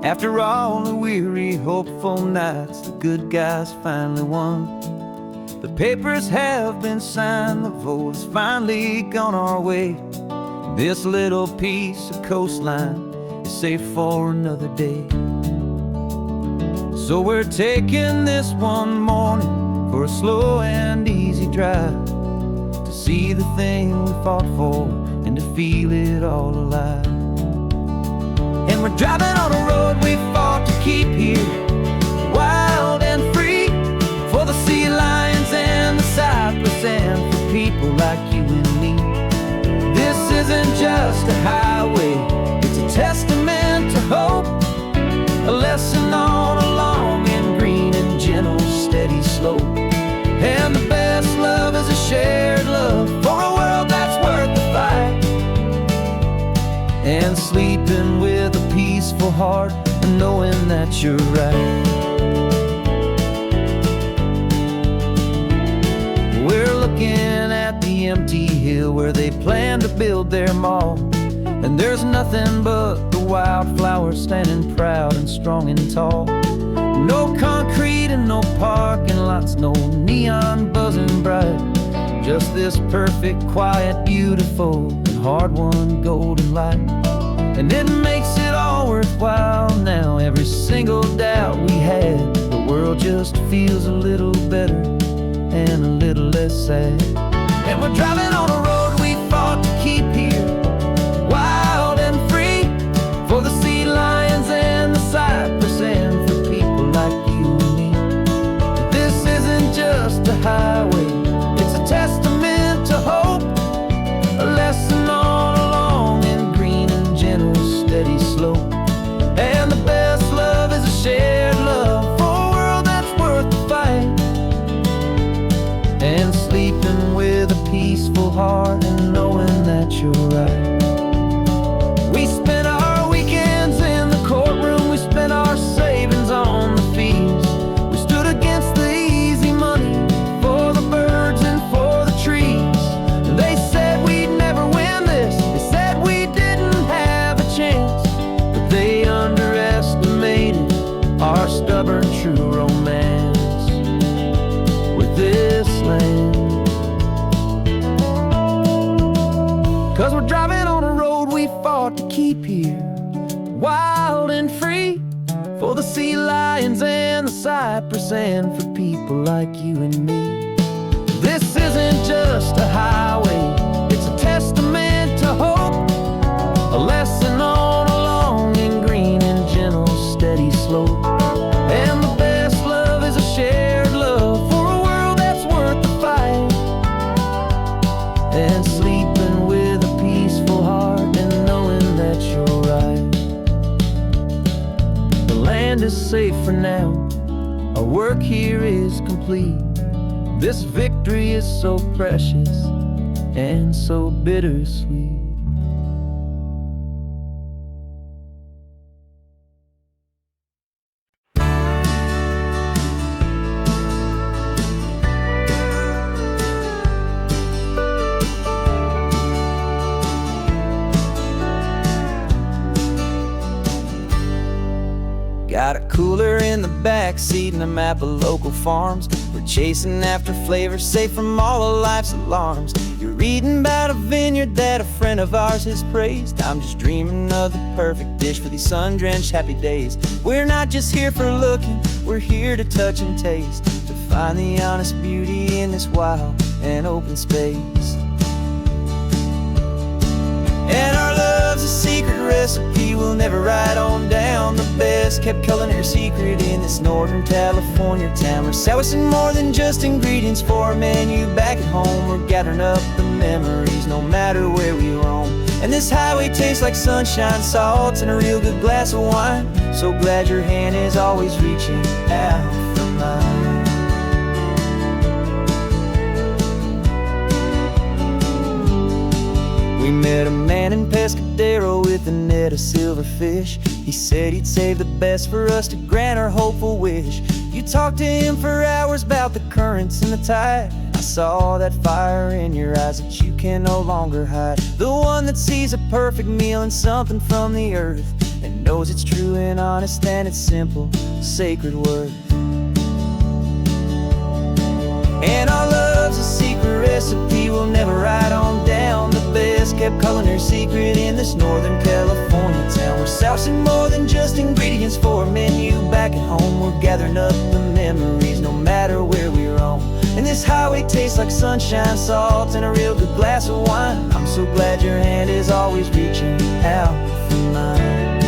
After all the weary, hopeful nights, the good guys finally won. The papers have been signed, the vote's finally gone our way. This little piece of coastline is saved for another day. So we're taking this one morning for a slow and easy drive, to see the thing we fought for and to feel it all alive. And we're driving on a road we fought to keep here, wild and free, for the sea lions and the cypress and for people like you and me. This isn't just a highway, it's a testament to hope, a lesson on a long and green and gentle steady slope. And the best love is a shared love for a world that's worth the fight, and sleeping with a peaceful heart and knowing that you're right. We're looking at the empty hill where they plan to build their mall, and there's nothing but the wildflowers standing proud and strong and tall. No concrete and no parking lots, no neon buzzing bright, just this perfect, quiet, beautiful, and hard-won golden light. And it makes it all worthwhile now, every single doubt we had. The world just feels a little better and a little less sad. And we're driving on a road we fought to keep here, wild and free, for the sea lions and the cypress and for people like you and me. This isn't just a highway, it's a testament to hope, a lesson on a long and green and gentle steady slope. And the best love is a shared love for a world that's worth the fight, and sleeping with a peaceful heart and knowing that you're right. We spent our weekends in the courtroom, we spent our savings on the fees. We stood against the easy money for the birds and for the trees. And they said we'd never win this, they said we didn't have a chance, but they underestimated our stubborn true romance with this land. 'Cause we're driving on a road we fought to keep here, wild and free, for the sea lions and the cypress and for people like you and me. This isn't just a highway, it's a testament to hope, a lesson on a long and green and gentle steady slope. And the best love is a shared love for a world that's worth the fight, and sleeping with a peaceful heart and knowing that you're right. The land is safe for now, our work here is complete. This victory is so precious and so bittersweet. Got a cooler in the back seat and a map of local farms. We're chasing after flavors safe from all of life's alarms. You're reading about a vineyard that a friend of ours has praised. I'm just dreaming of the perfect dish for these sun-drenched happy days. We're not just here for looking, we're here to touch and taste, to find the honest beauty in this wild and open space. And our love's a secret recipe we'll never write on down. The best kept culinary secret in this Northern California town. We're sourcing more than just ingredients for a menu back at home. We're gathering up the memories no matter where we roam. And this highway tastes like sunshine, salts, and a real good glass of wine. So glad your hand is always reaching out for mine. We met a man in Pescadero with a net of silverfish. He said he'd save the best for us to grant our hopeful wish. You talked to him for hours about the currents and the tide. I saw that fire in your eyes that you can no longer hide. The one that sees a perfect meal in something from the earth, and knows it's true and honest and it's simple, sacred worth. And our love's a secret recipe we'll never write on down. The best kept kept calling her secret in this Northern California town. We're sourcing more than just ingredients for a menu. Back at home, we're gathering up the memories, no matter where we roam. And this highway tastes like sunshine, salt, and a real good glass of wine. I'm so glad your hand is always reaching out for mine.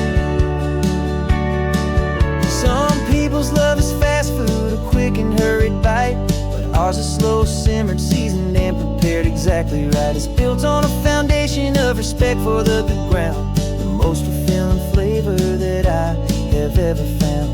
Some people's love is fast food, a quick and hurried bite, but ours is slow, simmered, seasoned, and prepared exactly right. It's built on a foundation of respect for the good ground, the most fulfilling flavor that I have ever found.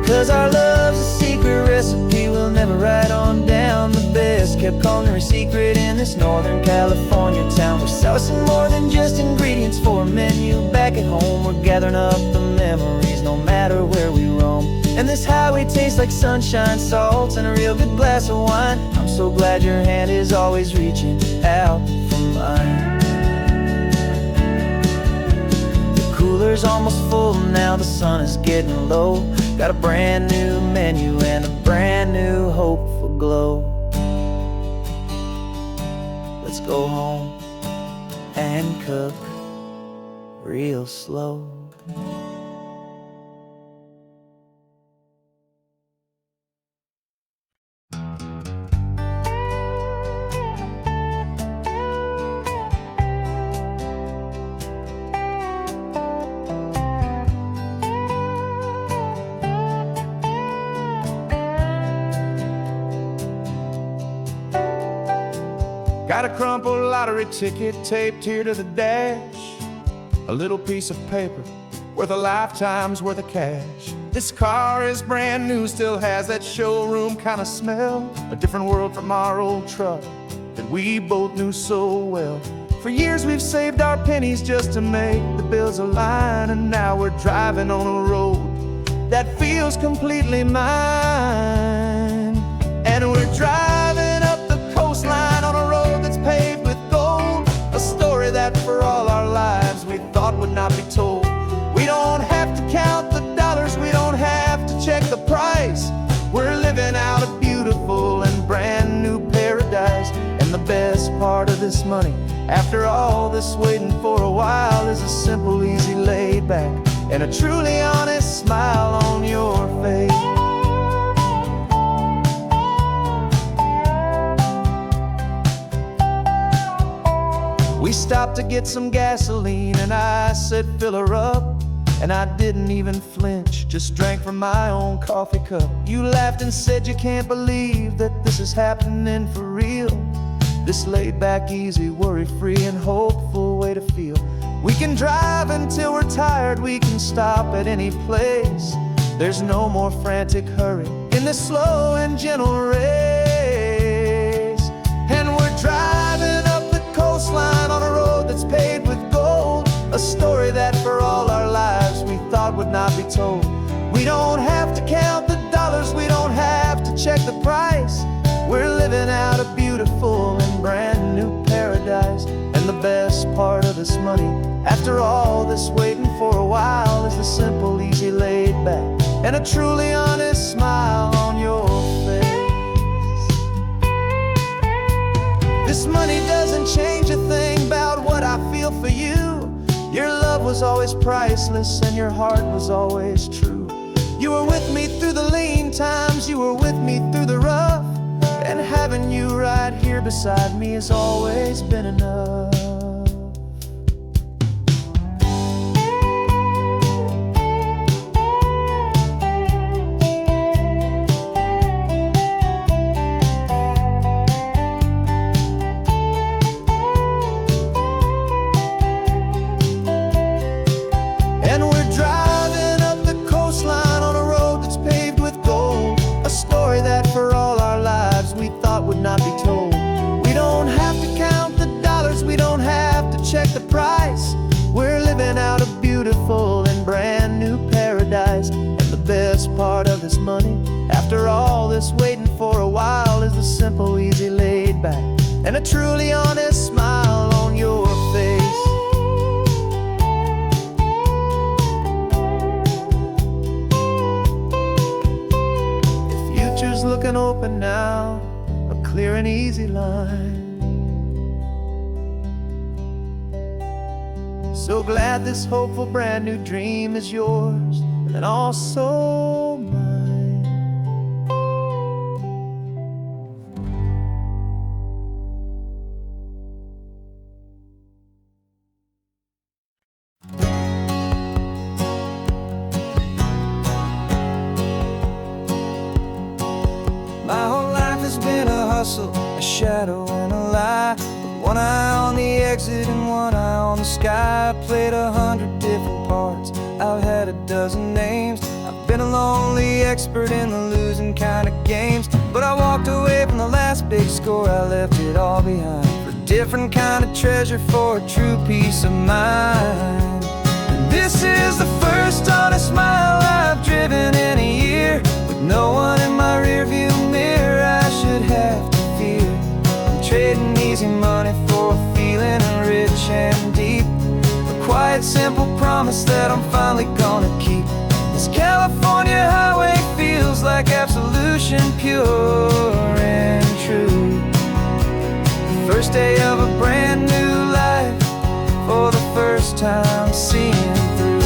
'Cause our love's a secret recipe we'll never write on down. The best kept calling her secret in this Northern California town. We're sourcing more than just ingredients for a menu. Back at home, we're gathering up the memories, no matter where we roam. And this highway tastes like sunshine, salt, and a real good glass of wine. I'm so glad your hand is always reaching out for mine. The cooler's almost full now, the sun is getting low. Got a brand new menu and a brand new hopeful glow. Let's go home and cook real slow. Got a crumpled lottery ticket taped here to the dash, a little piece of paper worth a lifetime's worth of cash. This car is brand new, still has that showroom kind of smell, a different world from our old truck that we both knew so well. For years we've saved our pennies just to make the bills align, and now we're driving on a road that feels completely mine. And we're driving up the coastline on a road that's paved with gold, a story that for all our lives we thought would not be told. We don't have to count the dollars, we don't have to check the price. We're living out a beautiful and brand new paradise. And the best part of this money, after all this waiting for a while, is a simple, easy, laid back, and a truly honest smile on your face. We stopped to get some gasoline and I said fill her up, and I didn't even flinch, just drank from my own coffee cup. You laughed and said you can't believe that this is happening for real. This laid back, easy, worry-free and hopeful way to feel. We can drive until we're tired, we can stop at any place. There's no more frantic hurry in this slow and gentle race. And we're driving up the coastline on a road that's paved with gold, a story that for all our lives we thought would not be told. We don't have to count the dollars, we don't have to check the price. We're living out a beautiful and brand new paradise. And the best part of this money, after all this waiting for a while, is the simple, easy, laid back, and a truly honest smile on your face. This money doesn't change a thing about what I feel for you. Your love was always priceless and your heart was always true. You were with me through the lean times, you were with me through the rough, and having you right here beside me has always been enough. And we're driving up the coastline on a road that's paved with gold, a story that for all our lives we thought would not be told. We don't have to count the dollars, we don't and a truly honest smile on your face. The future's looking open now, a clear and easy line. So glad this hopeful brand new dream is yours and also mine. My whole life has been a hustle, a shadow and a lie. One eye on the exit and one eye on the sky. I played 100 different parts, I've had a dozen names. I've been a lonely expert in the losing kind of games. But I walked away from the last big score, I left it all behind for a different kind of treasure, for a true peace of mind. And this is the first honest smile I've driven in a year, with no one in my rearview mirror I should have to fear. I'm trading easy money for a feeling rich and deep, a quiet, simple promise that I'm finally gonna keep. This California highway feels like absolution, pure and true. The first day of a brand new life, for the first time seeing through.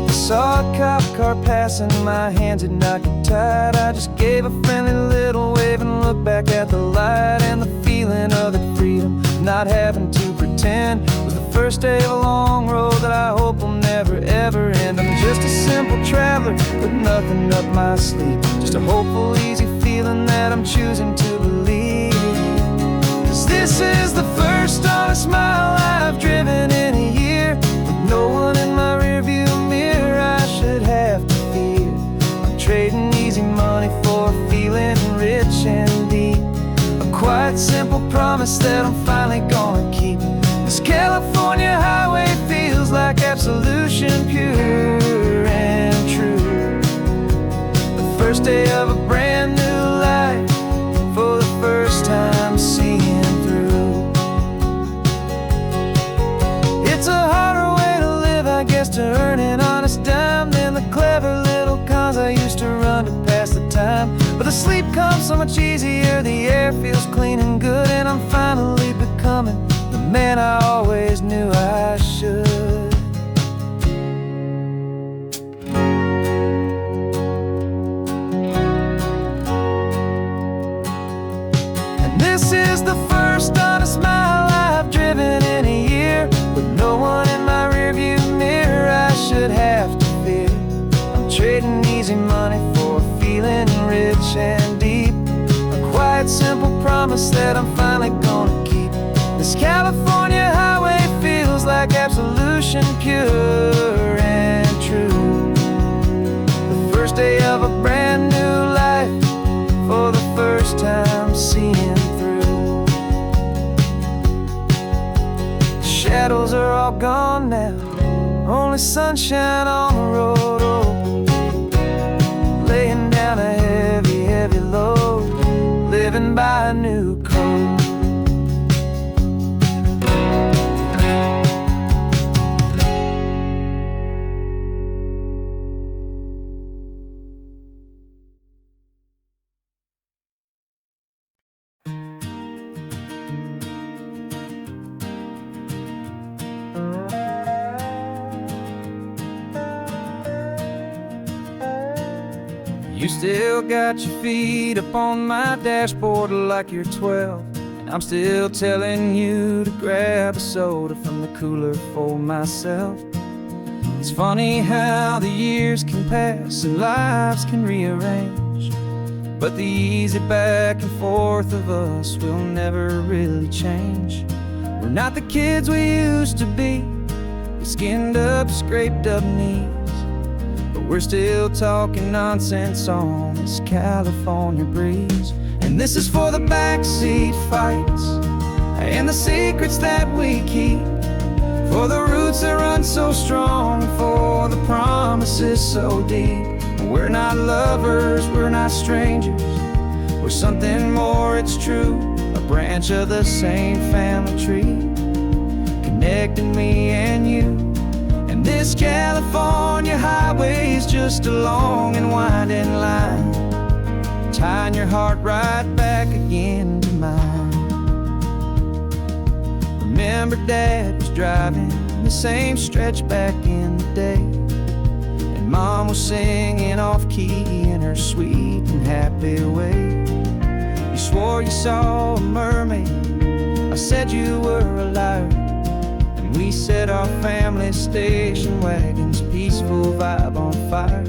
I saw a cop car passing, my hands had not got tied. I just gave a friendly little wave and looked back at the light. And the feeling of the freedom, not having to pretend, was the first day of a long road that I hope will never ever end. I'm just a simple traveler with nothing up my sleeve, just a hopeful, easy feeling that I'm choosing to believe. 'Cause this is the first honest mile I've driven in a year, with no one in my rearview mirror I should have to fear. I'm trading easy money for a feeling rich and deep, a quiet, simple promise that I'm finally gonna keep. This California highway feels like absolution, pure and true. The first day of a brand new life, for the first time seeing through. It's a harder way to live, I guess, to earn an honest dime than the clever little cons I used to run to pass the time. But the sleep comes so much easier, the air feels clean and good, and I'm finally becoming the man I always knew I should. And this is the first honest mile I've driven in a year, with no one in my rearview mirror I should have to fear. I'm trading easy money for a feeling rich and deep, a quiet, simple promise that I'm finally gonna keep. This California highway feels like absolution, pure and true. The first day of a brand new life, for the first time seeing through. The shadows are all gone now, only sunshine on the road. Oh, laying down a heavy, heavy load, living by a new code. You still got your feet up on my dashboard like you're 12, and I'm still telling you to grab a soda from the cooler for myself. It's funny how the years can pass and lives can rearrange, but the easy back and forth of us will never really change. We're not the kids we used to be, with skinned up, scraped up knees, but we're still talking nonsense on this California breeze. And this is for the backseat fights and the secrets that we keep, for the roots that run so strong, for the promises so deep. We're not lovers, we're not strangers, we're something more, it's true. A branch of the same family tree, connecting me and you. And this California highway is just a long and winding line, tying your heart right back again to mine. Remember Dad was driving the same stretch back in the day, and Mom was singing off-key in her sweet and happy way. You swore you saw a mermaid, I said you were a liar, and we set our family station wagon's peaceful vibe on fire.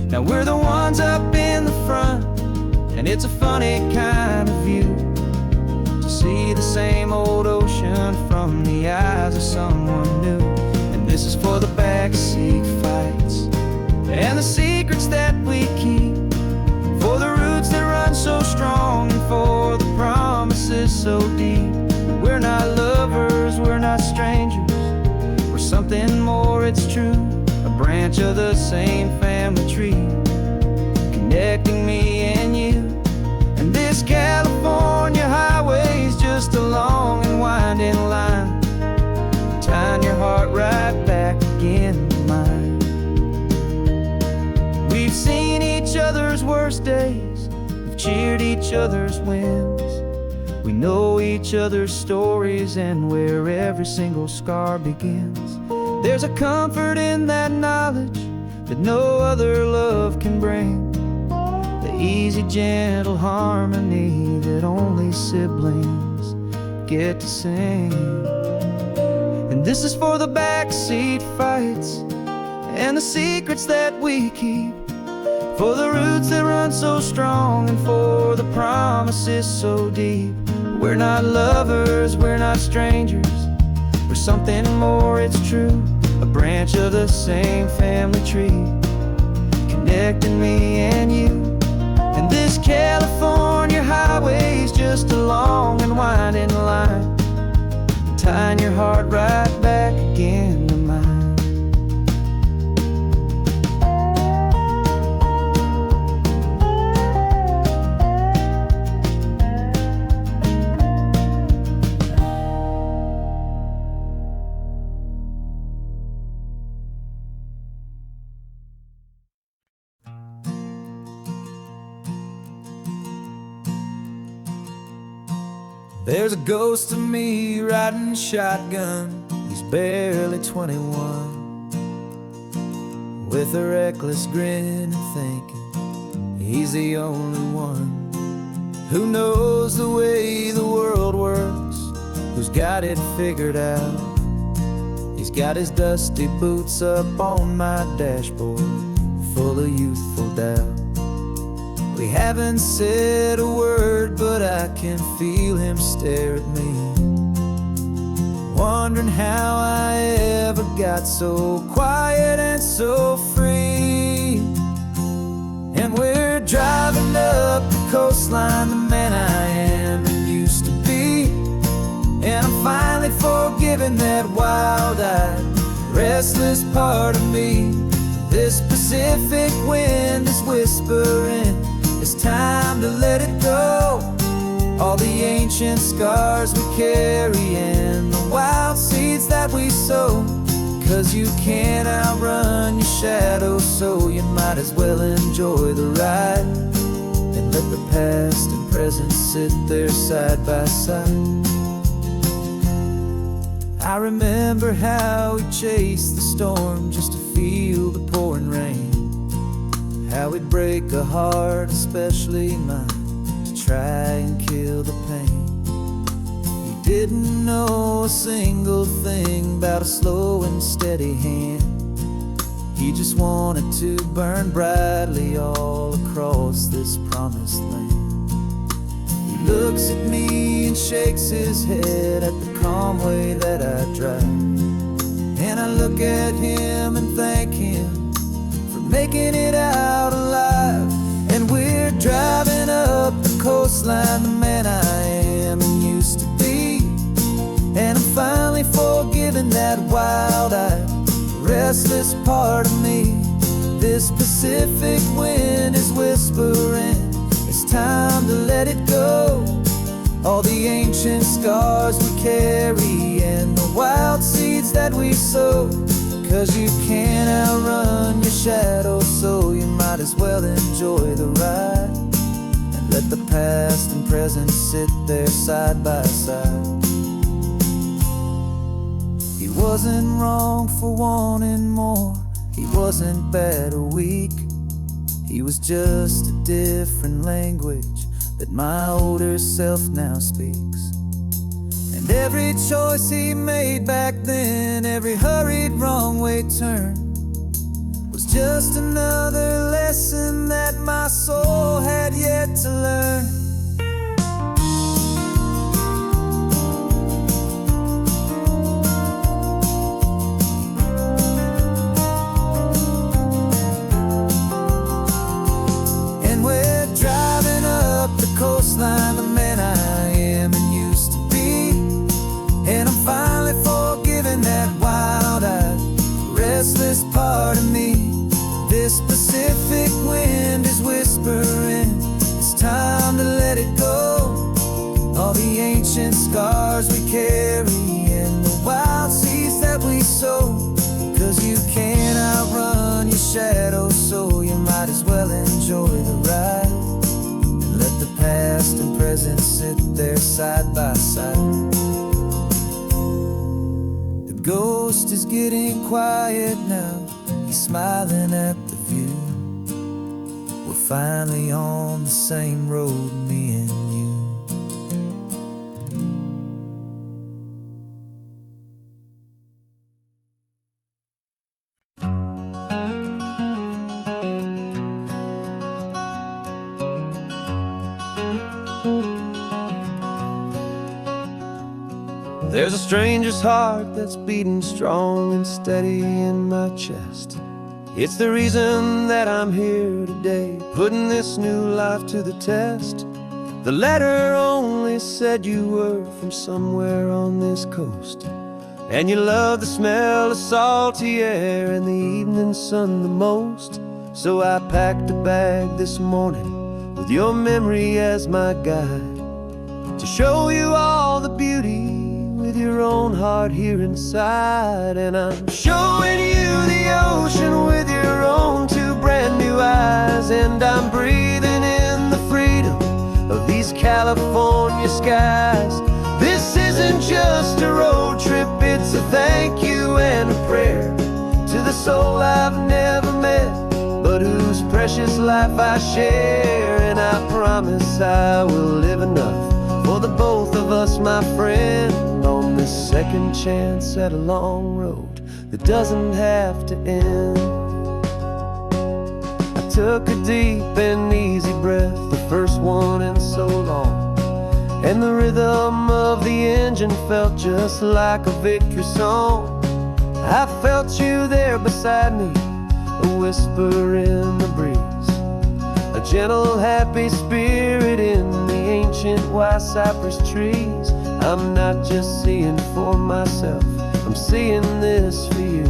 Now we're the ones up in the front, and it's a funny kind of view to see the same old ocean from the eyes of someone new. And this is for the backseat fights and the secrets that we keep, for the roots that run so strong and for the promises so deep. We're not lovers, we're not strangers, we're something more, it's true. A branch of the same family tree, connecting me and you. And this California highway is just a long and winding line, tying your heart right back again to mine. We've seen each other's worst days, we've cheered each other's wins. We know each other's stories and where every single scar begins. There's a comfort in that knowledge that no other love can bring, the easy, gentle harmony that only siblings get to sing. And this is for the backseat fights and the secrets that we keep, for the roots that run so strong and for the promises so deep. We're not lovers, we're not strangers, we're something more, it's true. A branch of the same family tree, connecting me and you. And this California highway is just a long and winding line, tying your heart right back again to mine. There's a ghost of me riding shotgun, he's barely 21, with a reckless grin and thinking he's the only one who knows the way the world works, who's got it figured out. He's got his dusty boots up on my dashboard, full of youthful doubt. We haven't said a word, but I can feel him stare at me, wondering how I ever got so quiet and so free. And we're driving up the coastline, the man I am and used to be, and I'm finally forgiving that wild-eyed, restless part of me. This Pacific wind is whispering, it's time to let it go. All the ancient scars we carry and the wild seeds that we sow, 'cause you can't outrun your shadow, so you might as well enjoy the ride and let the past and present sit there side by side. I remember how we chased the storm just to feel the pouring rain, how we'd break a heart, especially mine, to try and kill the pain. He didn't know a single thing about a slow and steady hand. He just wanted to burn brightly all across this promised land. He looks at me and shakes his head at the calm way that I drive, and I look at him and thank him for making it out alive. And we're driving up the coastline, the man I am and used to be, and I'm finally forgiving that wild-eyed, restless part of me. This Pacific wind is whispering, it's time to let it go. All the ancient scars we carry and the wild seeds that we sow. 'Cause you can't outrun your shadow, so you might as well enjoy the ride. And let the past and present sit there side by side. He wasn't wrong for wanting more, he wasn't bad or weak. He was just a different language that my older self now speaks. And every choice he made back then, every hurried wrong way turn, was just another lesson that my soul had yet to learn. Coastline, the man I am and used to be. And I'm finally forgiving that wild-eyed, restless part of me. This Pacific wind is whispering, it's time to let it go. All the ancient scars we carry and the wild seeds that we sow. 'Cause you can't outrun your shadow, so you might as well enjoy the ride. Let the past and present sit there side by side. The ghost is getting quiet now, he's smiling at the view. We're finally on the same road, me and you. There's a stranger's heart that's beating strong and steady in my chest. It's the reason that I'm here today, putting this new life to the test. The letter only said you were from somewhere on this coast, and you love the smell of salty air and the evening sun the most. So I packed a bag this morning with your memory as my guide, to show you all the beauty with your own heart here inside. And I'm showing you the ocean with your own two brand new eyes. And I'm breathing in the freedom of these California skies. This isn't just a road trip, it's a thank you and a prayer to the soul I've never met, but whose precious life I share. And I promise I will live enough for the both of us, my friend, on this second chance at a long road that doesn't have to end. I took a deep and easy breath, the first one in so long, and the rhythm of the engine felt just like a victory song. I felt you there beside me, a whisper in the breeze, a gentle, happy spirit in the ancient white cypress trees. I'm not just seeing for myself, I'm seeing this for you.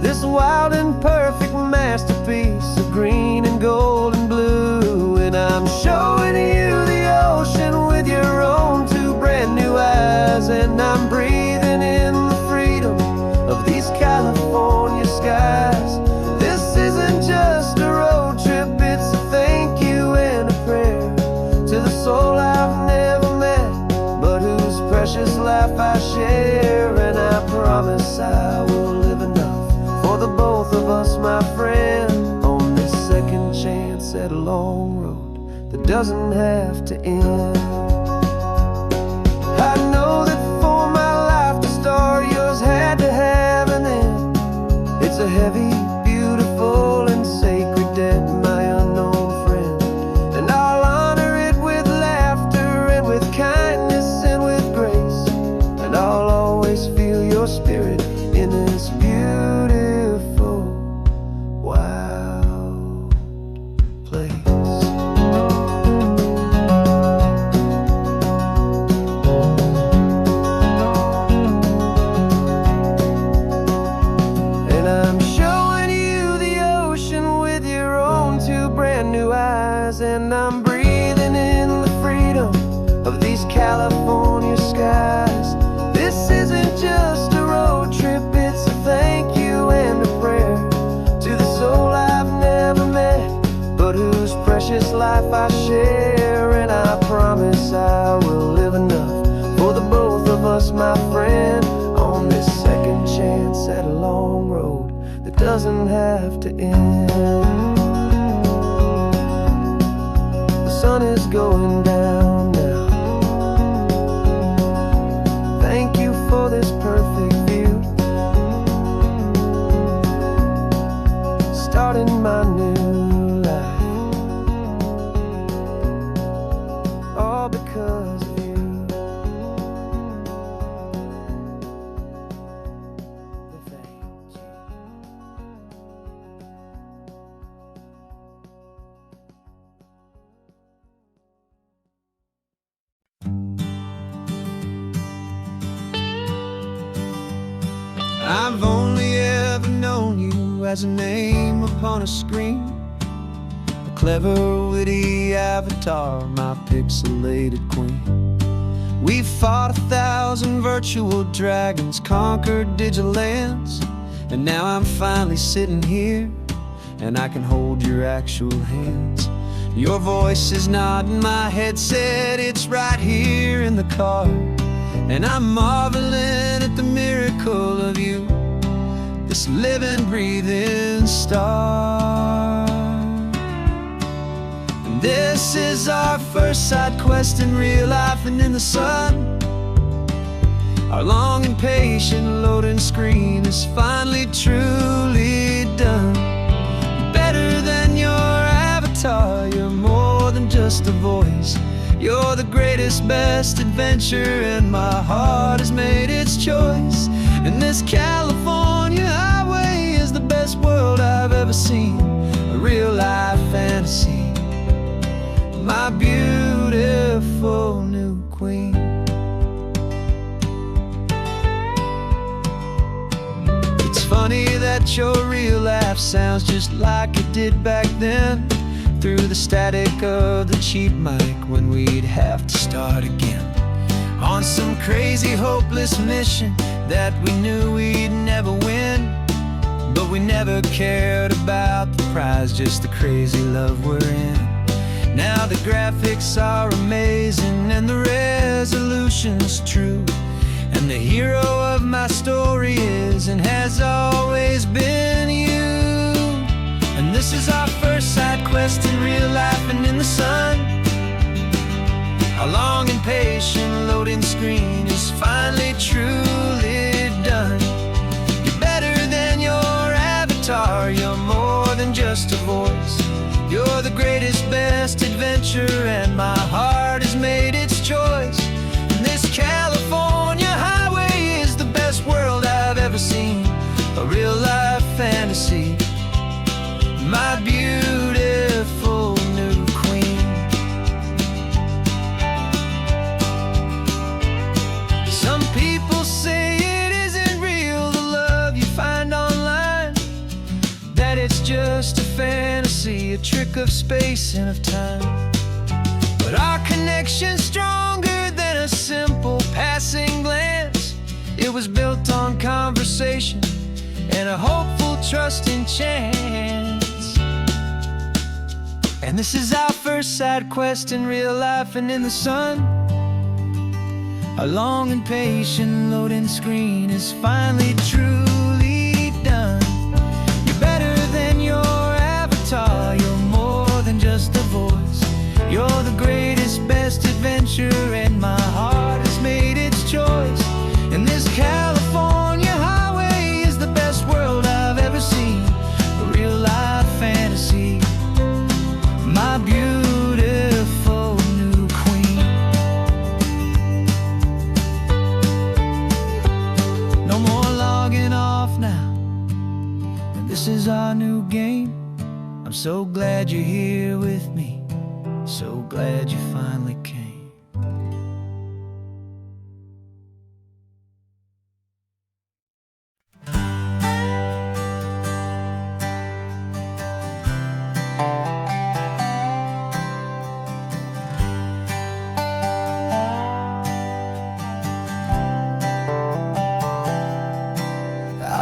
This wild and perfect masterpiece of green and gold and blue. And I'm showing you the ocean with your own two brand new eyes. And I'm breathing in the freedom of these California skies. This isn't just a road trip, it's a thank you and a prayer to the soul I've never met, but whose precious life I share. And I promise I will live enough for the both of us, my friend, on this second chance at a long road that doesn't have to end. I know that for my life to start, yours had to have an end. It's a heavy, beautiful, and sacred debt, my unknown friend. And I'll honor it with laughter and with kindness and with grace. And I'll always feel your spirit in this beautiful, wild place. skies. This isn't just a road trip, it's a thank you and a prayer to the soul I've never met, but whose precious life I share. And I promise I will live enough for the both of us, my friend, on this second chance at a long road that doesn't have to end. The sun is going down now. Thank you for this perfect view, starting my new life, all because of you. Thank you. I've only ever known you as a name upon a screen, a clever, witty avatar, my pixelated queen. We fought 1,000 virtual dragons, conquered digital lands, and now I'm finally sitting here, and I can hold your actual hands. Your voice is not in my headset, it's right here in the car, and I'm marveling at the miracle of you, this living, breathing star. And this is our first side quest in real life and in the sun. Our long and patient loading screen is finally truly done. Better than your avatar, you're more than just a voice. You're the greatest, best adventure, and my heart has made its choice. And this California highway is the best world I've ever seen, a real life fantasy, my beautiful new queen. It's funny that your real life sounds just like it did back then, through the static of the cheap mic when we'd have to start again, on some crazy hopeless mission that we knew we'd never win. But we never cared about the prize, just the crazy love we're in. Now the graphics are amazing and the resolution's true, and the hero of my story is and has always been you. And this is our first side quest in real life and in the sun. Our long and patient loading screen is finally truly done. You're better than your avatar, you're more than just a voice. You're the greatest, best adventure, and my heart has made its choice. And this California highway is the best world I've ever seen, a real life fantasy, my beautiful new queen. Some people say it isn't real, the love you find online, that it's just a fantasy, a trick of space and of time. But our connection's stronger than a simple passing glance. It was built on conversation and a hopeful, trusting chance. And this is our first side quest in real life and in the sun. Our long and patient loading screen is finally truly done. You're better than your avatar, you're more than just a voice. You're the greatest, best adventure, and my heart has made its choice. And this California highway is the best world I've ever seen, a real life fantasy, my beautiful new queen. No more logging off now, and this is our new game. I'm so glad you're here with me, so glad you finally came.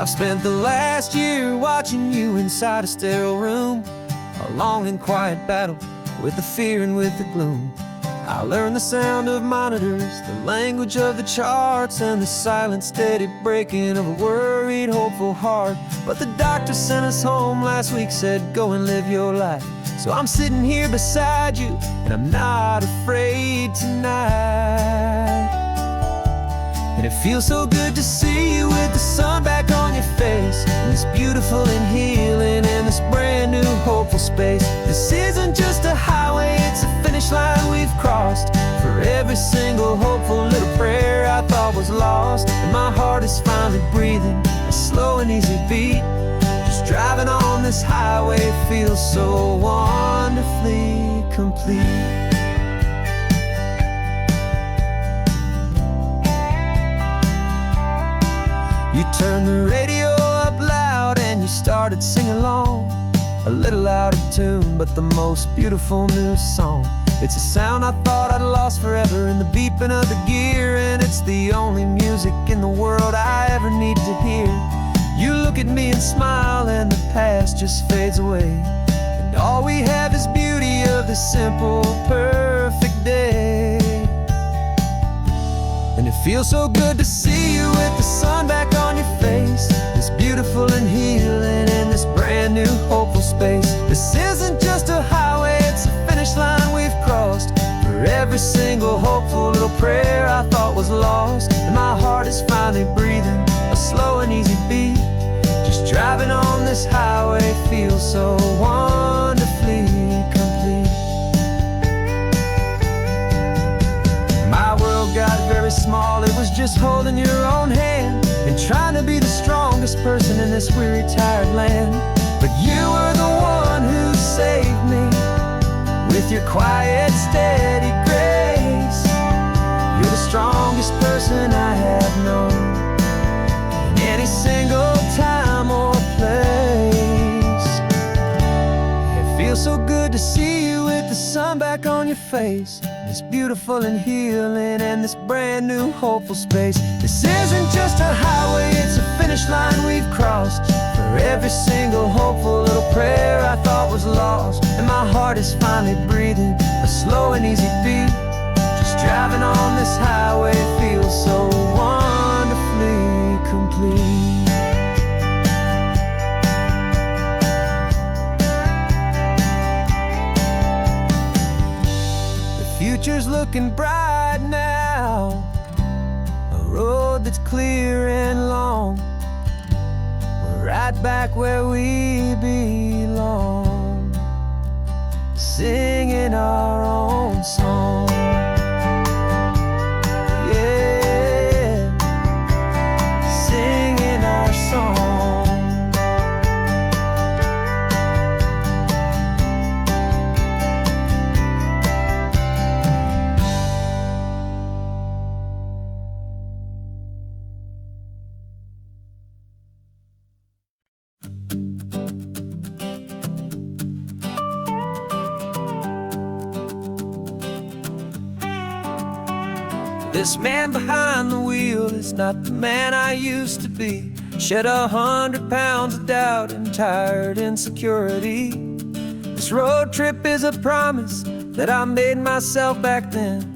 I've spent the last year watching you inside a sterile room, a long and quiet battle with the fear and with the gloom. I learned the sound of monitors, the language of the charts, and the silent, steady breaking of a worried, hopeful heart. But the doctor sent us home last week, said, go and live your life. So I'm sitting here beside you, and I'm not afraid tonight. And it feels so good to see you with the sun back on your face, and this beautiful and healing in this brand new hopeful space. This isn't just a highway, it's a finish line we've crossed. For every single hopeful little prayer I thought was lost, and my heart is finally breathing a slow and easy beat. Just driving on this highway feels so wonderfully complete. You turned the radio up loud and you started singing along, a little out of tune, but the most beautiful new song. It's a sound I thought I'd lost forever in the beeping of the gear, and it's the only music in the world I ever need to hear. You look at me and smile, and the past just fades away, and all we have is beauty of this simple, perfect day. And it feels so good to see you with the sun back on your face, this beautiful and healing in this brand new hopeful space. This isn't just a highway, it's a finish line we've crossed. For every single hopeful little prayer I thought was lost, and my heart is finally breathing a slow and easy beat. Just driving on this highway feels so wonderfully complete. My world got very small, it was just holding your own hand and trying to be the strongest person in this weary, tired land. But you were the one who saved me with your quiet, steady grace. You're the strongest person I have known in any single time or place. It feels so good to see you with the sun back on your face, this beautiful and healing and this brand new hopeful space. This isn't just a highway, it's a finish line we've crossed. For every single hopeful little prayer I thought was lost, and my heart is finally breathing a slow and easy beat. Just driving on this highway feels so wonderfully complete. Future's looking bright now, a road that's clear and long. We're right back where we belong, singing our own song. Yeah, singing our song. This man behind the wheel is not the man I used to be. Shed 100 pounds of doubt and tired insecurity. This road trip is a promise that I made myself back then,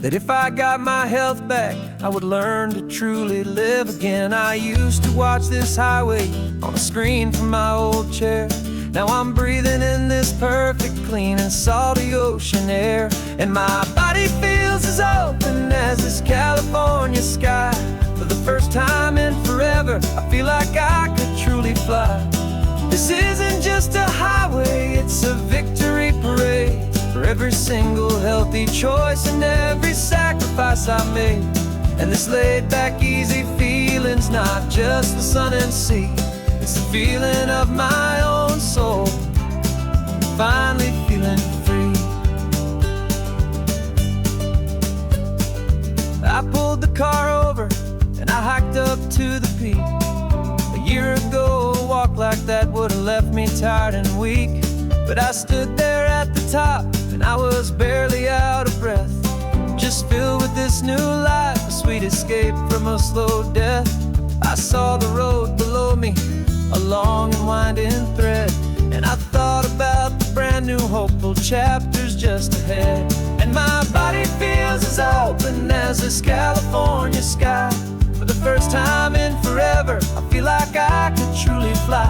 that if I got my health back, I would learn to truly live again. I used to watch this highway on a screen from my old chair. Now I'm breathing in this perfect, clean and salty ocean air, and my body feels as open as this California sky. For the first time in forever, I feel like I could truly fly. This isn't just a highway, it's a victory parade. For every single healthy choice and every sacrifice I made. And this laid back, easy feeling's not just the sun and sea, it's the feeling of my own soul, finally feeling free. I pulled the car over and I hiked up to the peak. A year ago, a walk like that would have left me tired and weak. But I stood there at the top and I was barely out of breath, just filled with this new life, a sweet escape from a slow death. I saw the road below me, a long and winding thread, and I thought about the brand new hopeful chapters just ahead. And my body feels as open as this California sky. For the first time in forever, I feel like I could truly fly.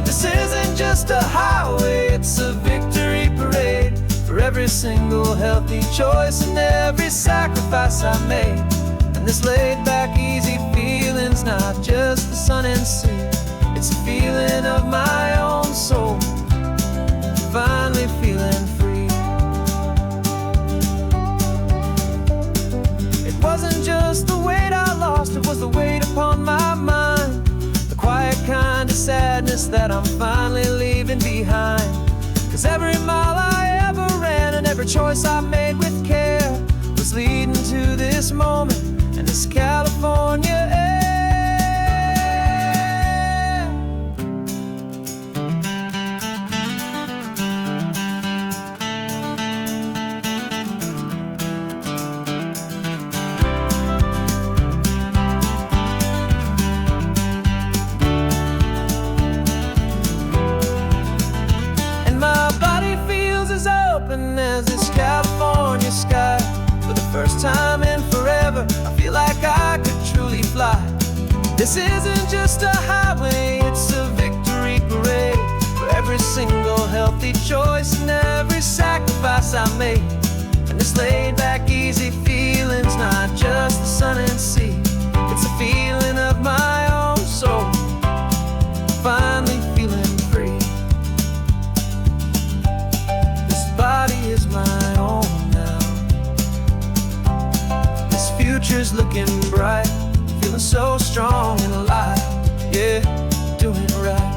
This isn't just a highway, it's a victory parade for every single healthy choice and every sacrifice I made. And this laid back, easy feeling's not just the sun and sea, it's a feeling of my own soul, finally feeling free. It wasn't just the weight I lost, it was the weight upon my mind, the quiet kind of sadness that I'm finally leaving behind. 'Cause every mile I ever ran and every choice I made with care was leading to this moment and this California air. As this California sky, for the first time in forever, I feel like I could truly fly. This isn't just a highway, it's a victory parade for every single healthy choice and every sacrifice I made. And this laid back, easy feeling's not just the sun and sea, it's a feeling of my own soul, finally feeling free. Body is my own now. This future's looking bright, feeling so strong and alive. Yeah, doing right.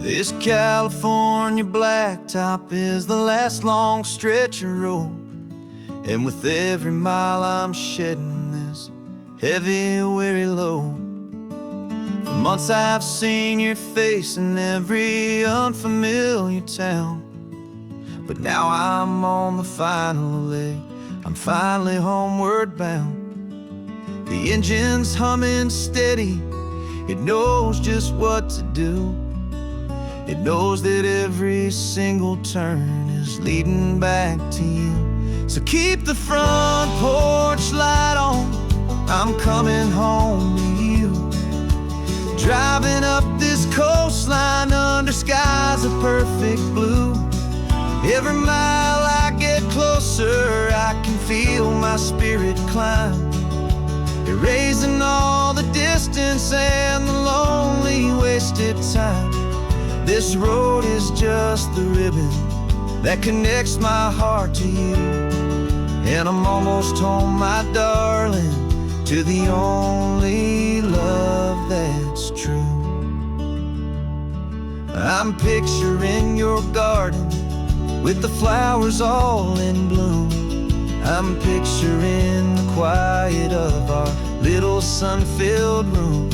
This California blacktop is the last long stretch of road, and with every mile I'm shedding this heavy, weary load. For months I've seen your face in every unfamiliar town, but now I'm on the final leg, I'm finally homeward bound. The engine's humming steady, it knows just what to do. It knows that every single turn is leading back to you. So keep the front porch light on, I'm coming home to you. Driving up this coastline under skies of perfect blue. Every mile I get closer, I can feel my spirit climb, erasing all the distance and the lonely wasted time. This road is just the ribbon that connects my heart to you, and I'm almost home, my darling, to the only love that's true. I'm picturing your garden with the flowers all in bloom. I'm picturing the quiet of our little sun-filled room.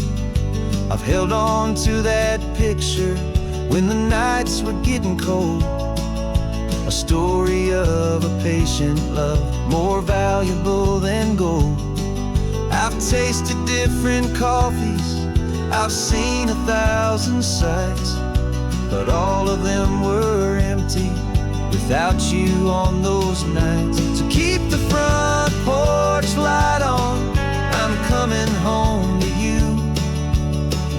I've held on to that picture when the nights were getting cold, a story of a patient love more valuable than gold. I've tasted different coffees, I've seen 1,000 sights, but all of them were empty without you on those nights. So keep the front porch light on, I'm coming home to you.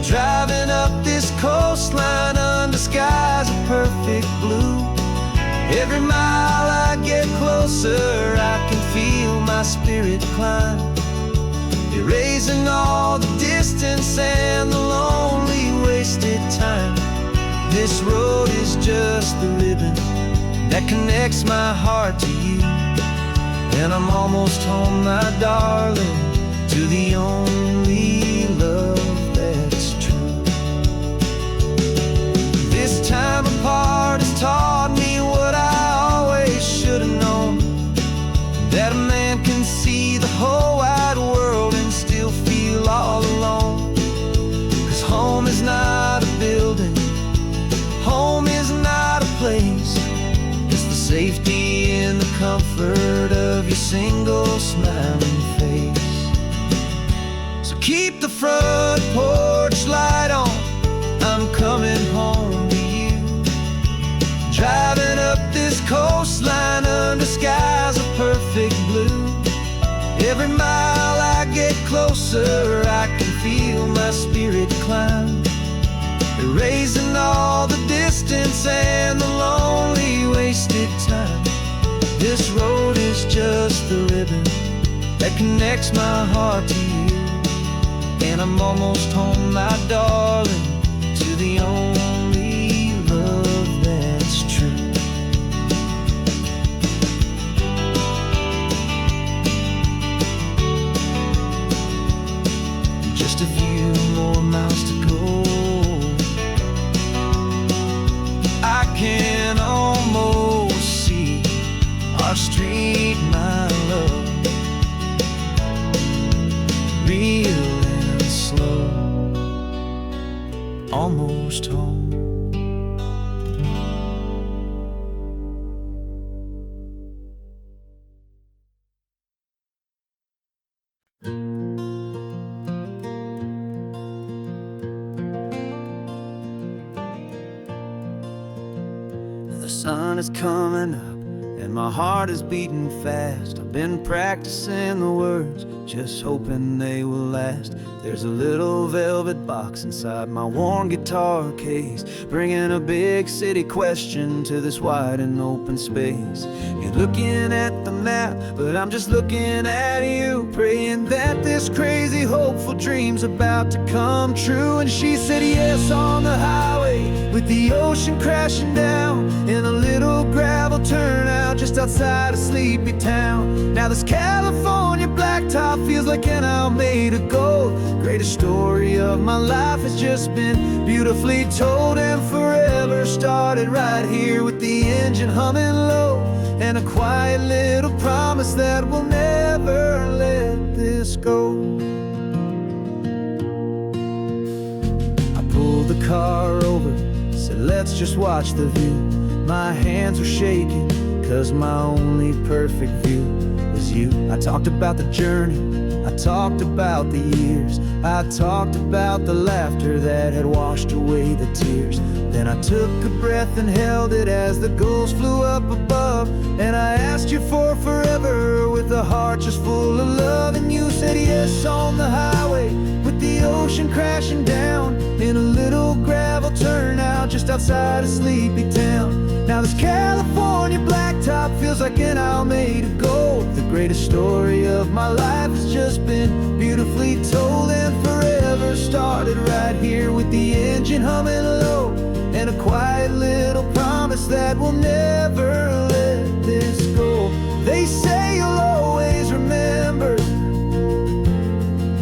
Driving up this coastline under skies of perfect blue. Every mile I get closer, I can feel my spirit climb, erasing all the distance and the lonely wasted time. This road is just the ribbon that connects my heart to you, and I'm almost home, my darling, to the only love that's true. This time apart has taught me what I safety in the comfort of your single smiling face. So keep the front porch light on, I'm coming home to you. Driving up this coastline under skies of perfect blue. Every mile I get closer, I can feel my spirit climb, erasing all the distance and the lonely wasted time. This road is just the ribbon that connects my heart to you, and I'm almost home, my darling, to the only love that's true. Just a few more miles to go, I can almost see our street, my love, real and slow, almost home. The sun is coming up and my heart is beating fast. I've been practicing the words, just hoping they will last. There's a little velvet box inside my worn guitar case, bringing a big city question to this wide and open space. You're looking at the map, but I'm just looking at you, praying that this crazy hopeful dream's about to come true. And she said yes on the highway, with the ocean crashing down in a little gravel turnout just outside of sleepy town. Now this California blacktop feels like an isle made of gold. Greatest story of my life has just been beautifully told, and forever started right here with the engine humming low, and a quiet little promise that we'll never let this go. I pulled the car over, said let's just watch the view. My hands were shaking, cause my only perfect view was you. I talked about the journey, I talked about the years, I talked about the laughter that had washed away the tears. Then I took a breath and held it as the gulls flew up above, and I asked you for forever with a heart just full of love. And you said yes on the highway, with the ocean crashing down in a little gravel turnout just outside of sleepy town. Now this California blacktop feels like an isle made of gold. The greatest story of my life has just been beautifully told, and forever started right here with the engine humming low, and a quiet little promise that we'll never let this go. They say you'll always remember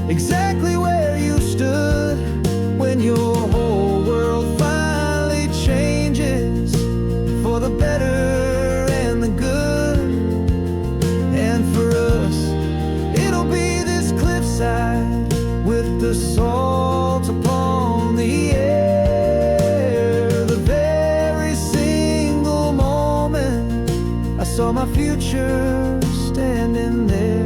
exactly where you stood when your whole world finally changes for the better and the good. And for us, it'll be this cliffside with the salt upon the air. The very single moment I saw my future standing there.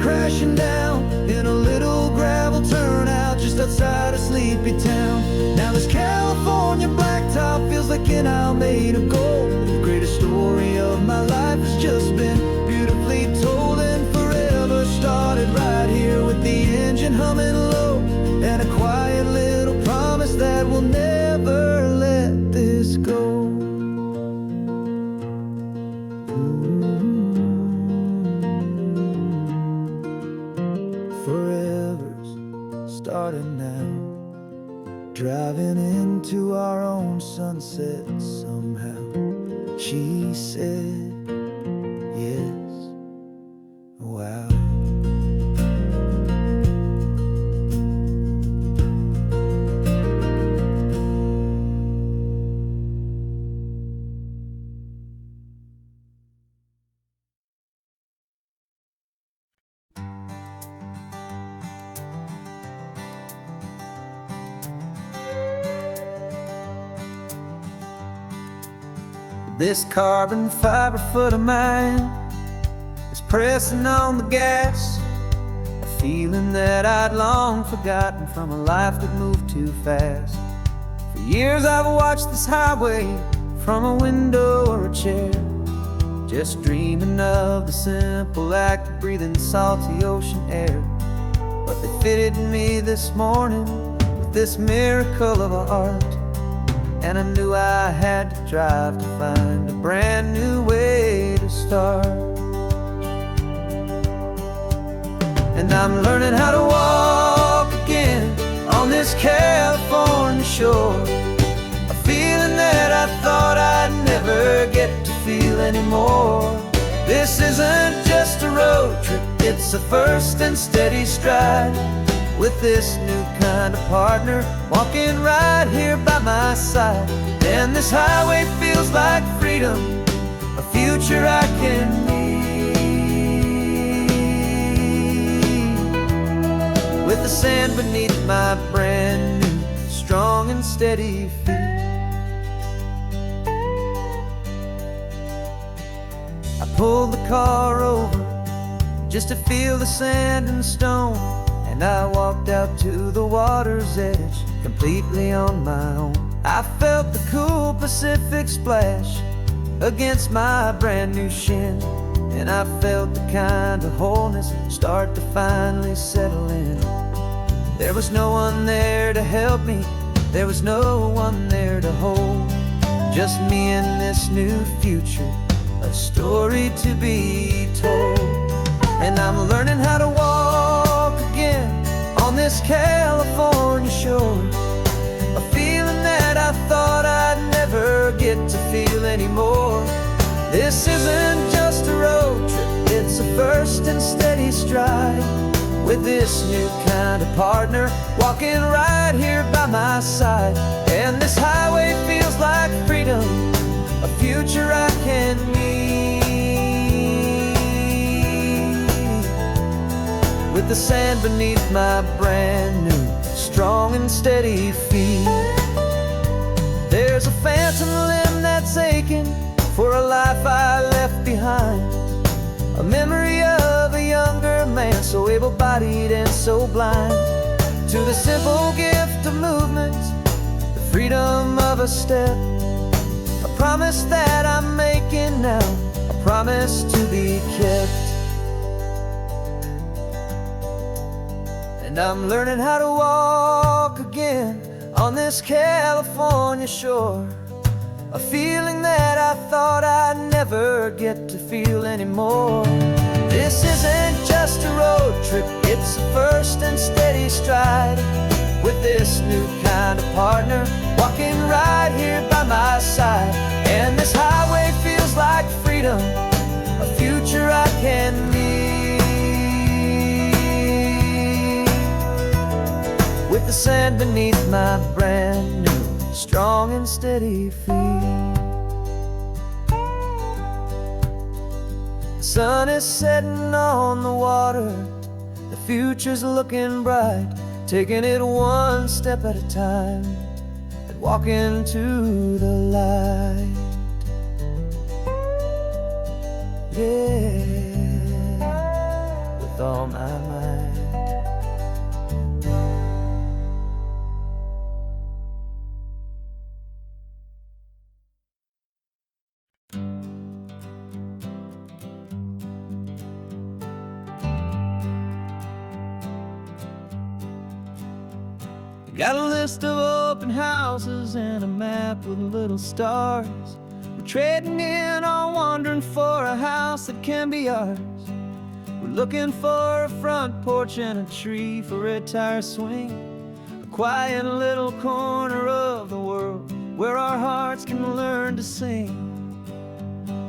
Crashing down in a little gravel turnout just outside of sleepy town. Now this California blacktop feels like an isle made of gold. The greatest story of my life has just been beautifully told, and forever started right here with the engine humming low, and a quiet little promise that we'll never let this go. Starting now, driving into our own sunset somehow. She said yes, wow. This carbon fiber foot of mine is pressing on the gas, a feeling that I'd long forgotten from a life that moved too fast. For years I've watched this highway from a window or a chair, just dreaming of the simple act of breathing salty ocean air. But they fitted me this morning with this miracle of art, and I knew I had to drive to find a brand new way to start. And I'm learning how to walk again on this California shore, a feeling that I thought I'd never get to feel anymore. This isn't just a road trip, it's a first and steady stride, with this new kind of partner walking right here by my side. And this highway feels like freedom, a future I can need, with the sand beneath my brand new strong and steady feet. I pulled the car over just to feel the sand and stone, and I walked out to the water's edge completely on my own. I felt the cool Pacific splash against my brand new shin, and I felt the kind of wholeness start to finally settle in. There was no one there to help me, there was no one there to hold, just me and this new future, a story to be told. And I'm learning how to walk again on this California shore, a feeling that I thought I'd never get to feel anymore. This isn't just a road trip, it's a first and steady stride, with this new kind of partner walking right here by my side. And this highway feels like freedom, a future I can need, with the sand beneath my brand new strong and steady feet. There's a phantom limb that's aching for a life I left behind, a memory of a younger man so able-bodied and so blind, to the simple gift of movement, the freedom of a step, a promise that I'm making now, a promise to be kept. And I'm learning how to walk again on this California shore, a feeling that I thought I'd never get to feel anymore. This isn't just a road trip, it's a first and steady stride, with this new kind of partner walking right here by my side. And this highway feels like freedom, a future I can need, with the sand beneath my brand new strong and steady feet. The sun is setting on the water, the future's looking bright, taking it one step at a time and walking to the light. Yeah, with all my might. Got a list of open houses and a map with little stars. We're trading in or wandering for a house that can be ours. We're looking for a front porch and a tree for a tire swing, a quiet little corner of the world where our hearts can learn to sing.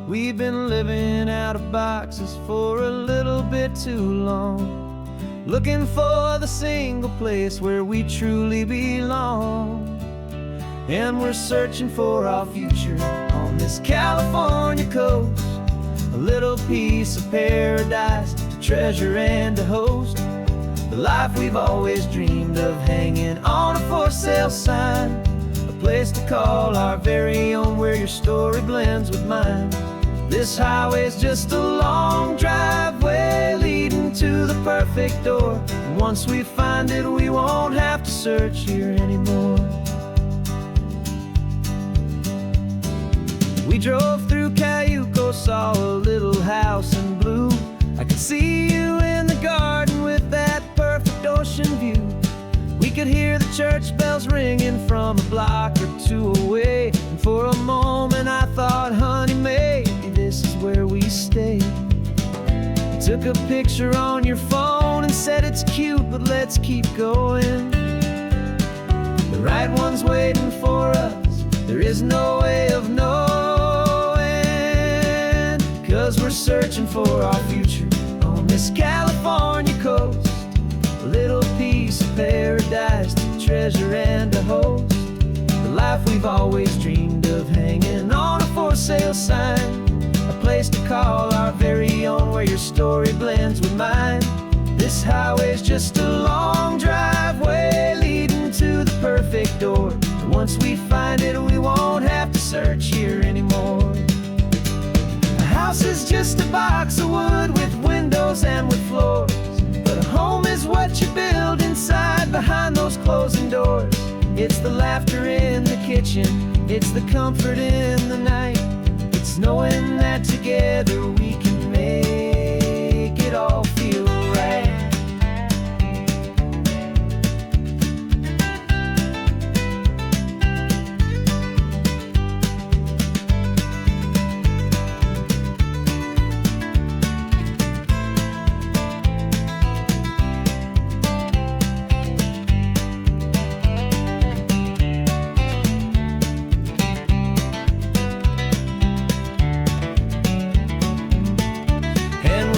We've been living out of boxes for a little bit too long, looking for the single place where we truly belong. And we're searching for our future on this California coast, a little piece of paradise to treasure and to host, the life we've always dreamed of hanging on a for sale sign, a place to call our very own, where your story blends with mine. This highway's just a long driveway leading to the perfect door. And once we find it, we won't have to search here anymore. We drove through Cayuco, saw a little house in blue. I could see you in the garden with that perfect ocean view. We could hear the church bells ringing from a block or two away. And for a moment I thought, honey, maybe this is where we stay. You took a picture on your phone and said it's cute, but let's keep going. The right one's waiting for us, there is no way of knowing. 'Cause we're searching for our future on this California coast. A little piece of paradise to treasure and to host. The life we've always dreamed of, hanging on a for sale sign. A place to call our very own, where your story blends with mine. This highway's just a long driveway leading to the perfect door. And once we find it, we won't have to search here anymore. A house is just a box of wood with windows and with floors. But a home is what you build inside, behind those closing doors. It's the laughter in the kitchen, it's the comfort in the night. It's knowing that together we can make it all feel right.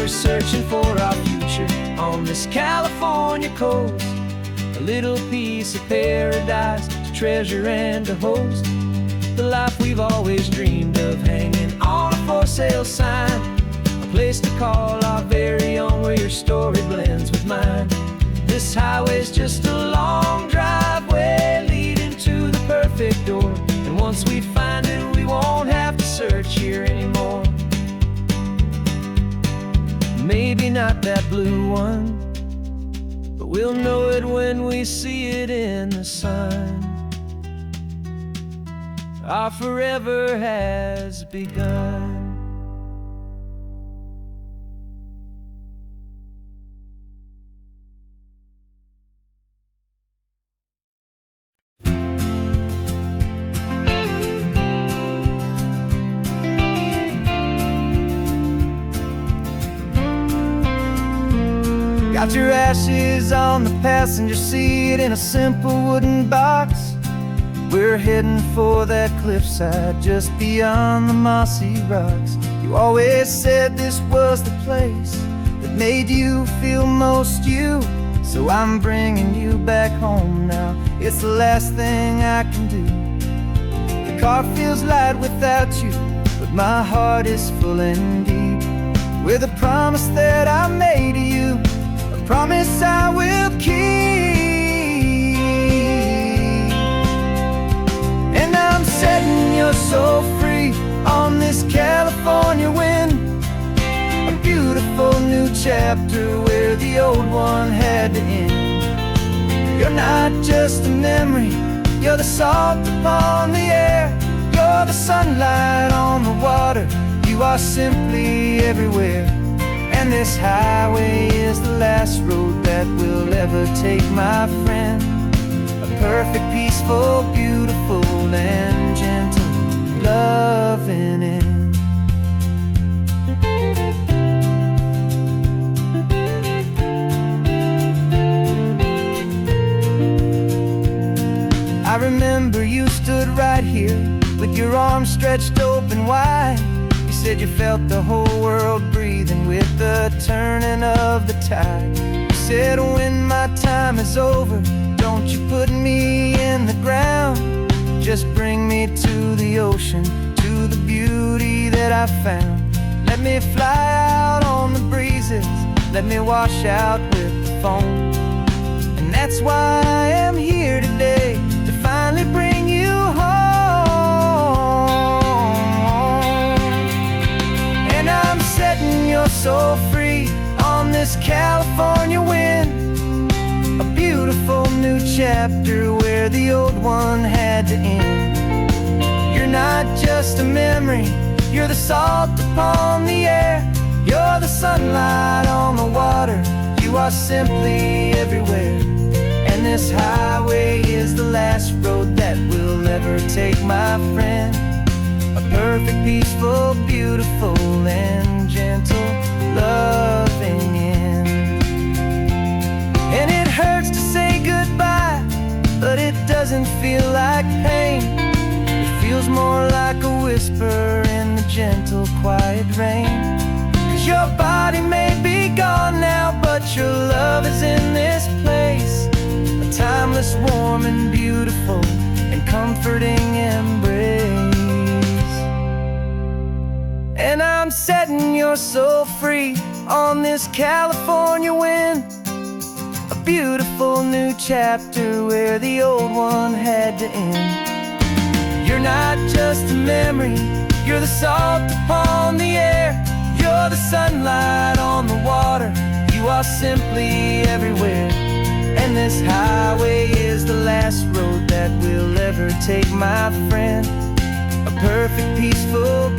Searching for our future on this California coast. A little piece of paradise to treasure and to host. The life we've always dreamed of, hanging on a for sale sign. A place to call our very own, where your story blends with mine. This highway's just a long driveway leading to the perfect door. And once we find it, we won't have to search here anymore. Maybe not that blue one, but we'll know it when we see it in the sun. Our forever has begun. Got your ashes on the passenger seat in a simple wooden box. We're heading for that cliffside just beyond the mossy rocks. You always said this was the place that made you feel most you. So I'm bringing you back home now, it's the last thing I can do. The car feels light without you, but my heart is full and deep with a promise that I made to you. Promise I will keep. And I'm setting your soul free on this California wind. A beautiful new chapter where the old one had to end. You're not just a memory, you're the salt upon the air. You're the sunlight on the water, you are simply everywhere. And this highway is the last road that we'll ever take, my friend. A perfect, peaceful, beautiful, and gentle loving end. I remember you stood right here with your arms stretched open wide. You said you felt the whole world breathing with the turning of the tide. You said when my time is over, don't you put me in the ground. Just bring me to the ocean, to the beauty that I found. Let me fly out on the breezes, let me wash out with the foam. And that's why I am here today, to finally bring you home. soul free on this California wind. A beautiful new chapter where the old one had to end. You're not just a memory, you're the salt upon the air. You're the sunlight on the water, you are simply everywhere. And this highway is the last road that we'll ever take, my friend. A perfect, peaceful, beautiful, and gentle, loving end. And it hurts to say goodbye, but it doesn't feel like pain. It feels more like a whisper in the gentle, quiet rain. 'Cause your body may be gone now, but your love is in this place. A timeless, warm, and beautiful, and comforting embrace. And I'm setting your soul free on this California wind. A beautiful new chapter where the old one had to end. You're not just a memory, you're the salt upon the air. You're the sunlight on the water, you are simply everywhere. And this highway is the last road that we'll ever take, my friend. A perfect, peaceful,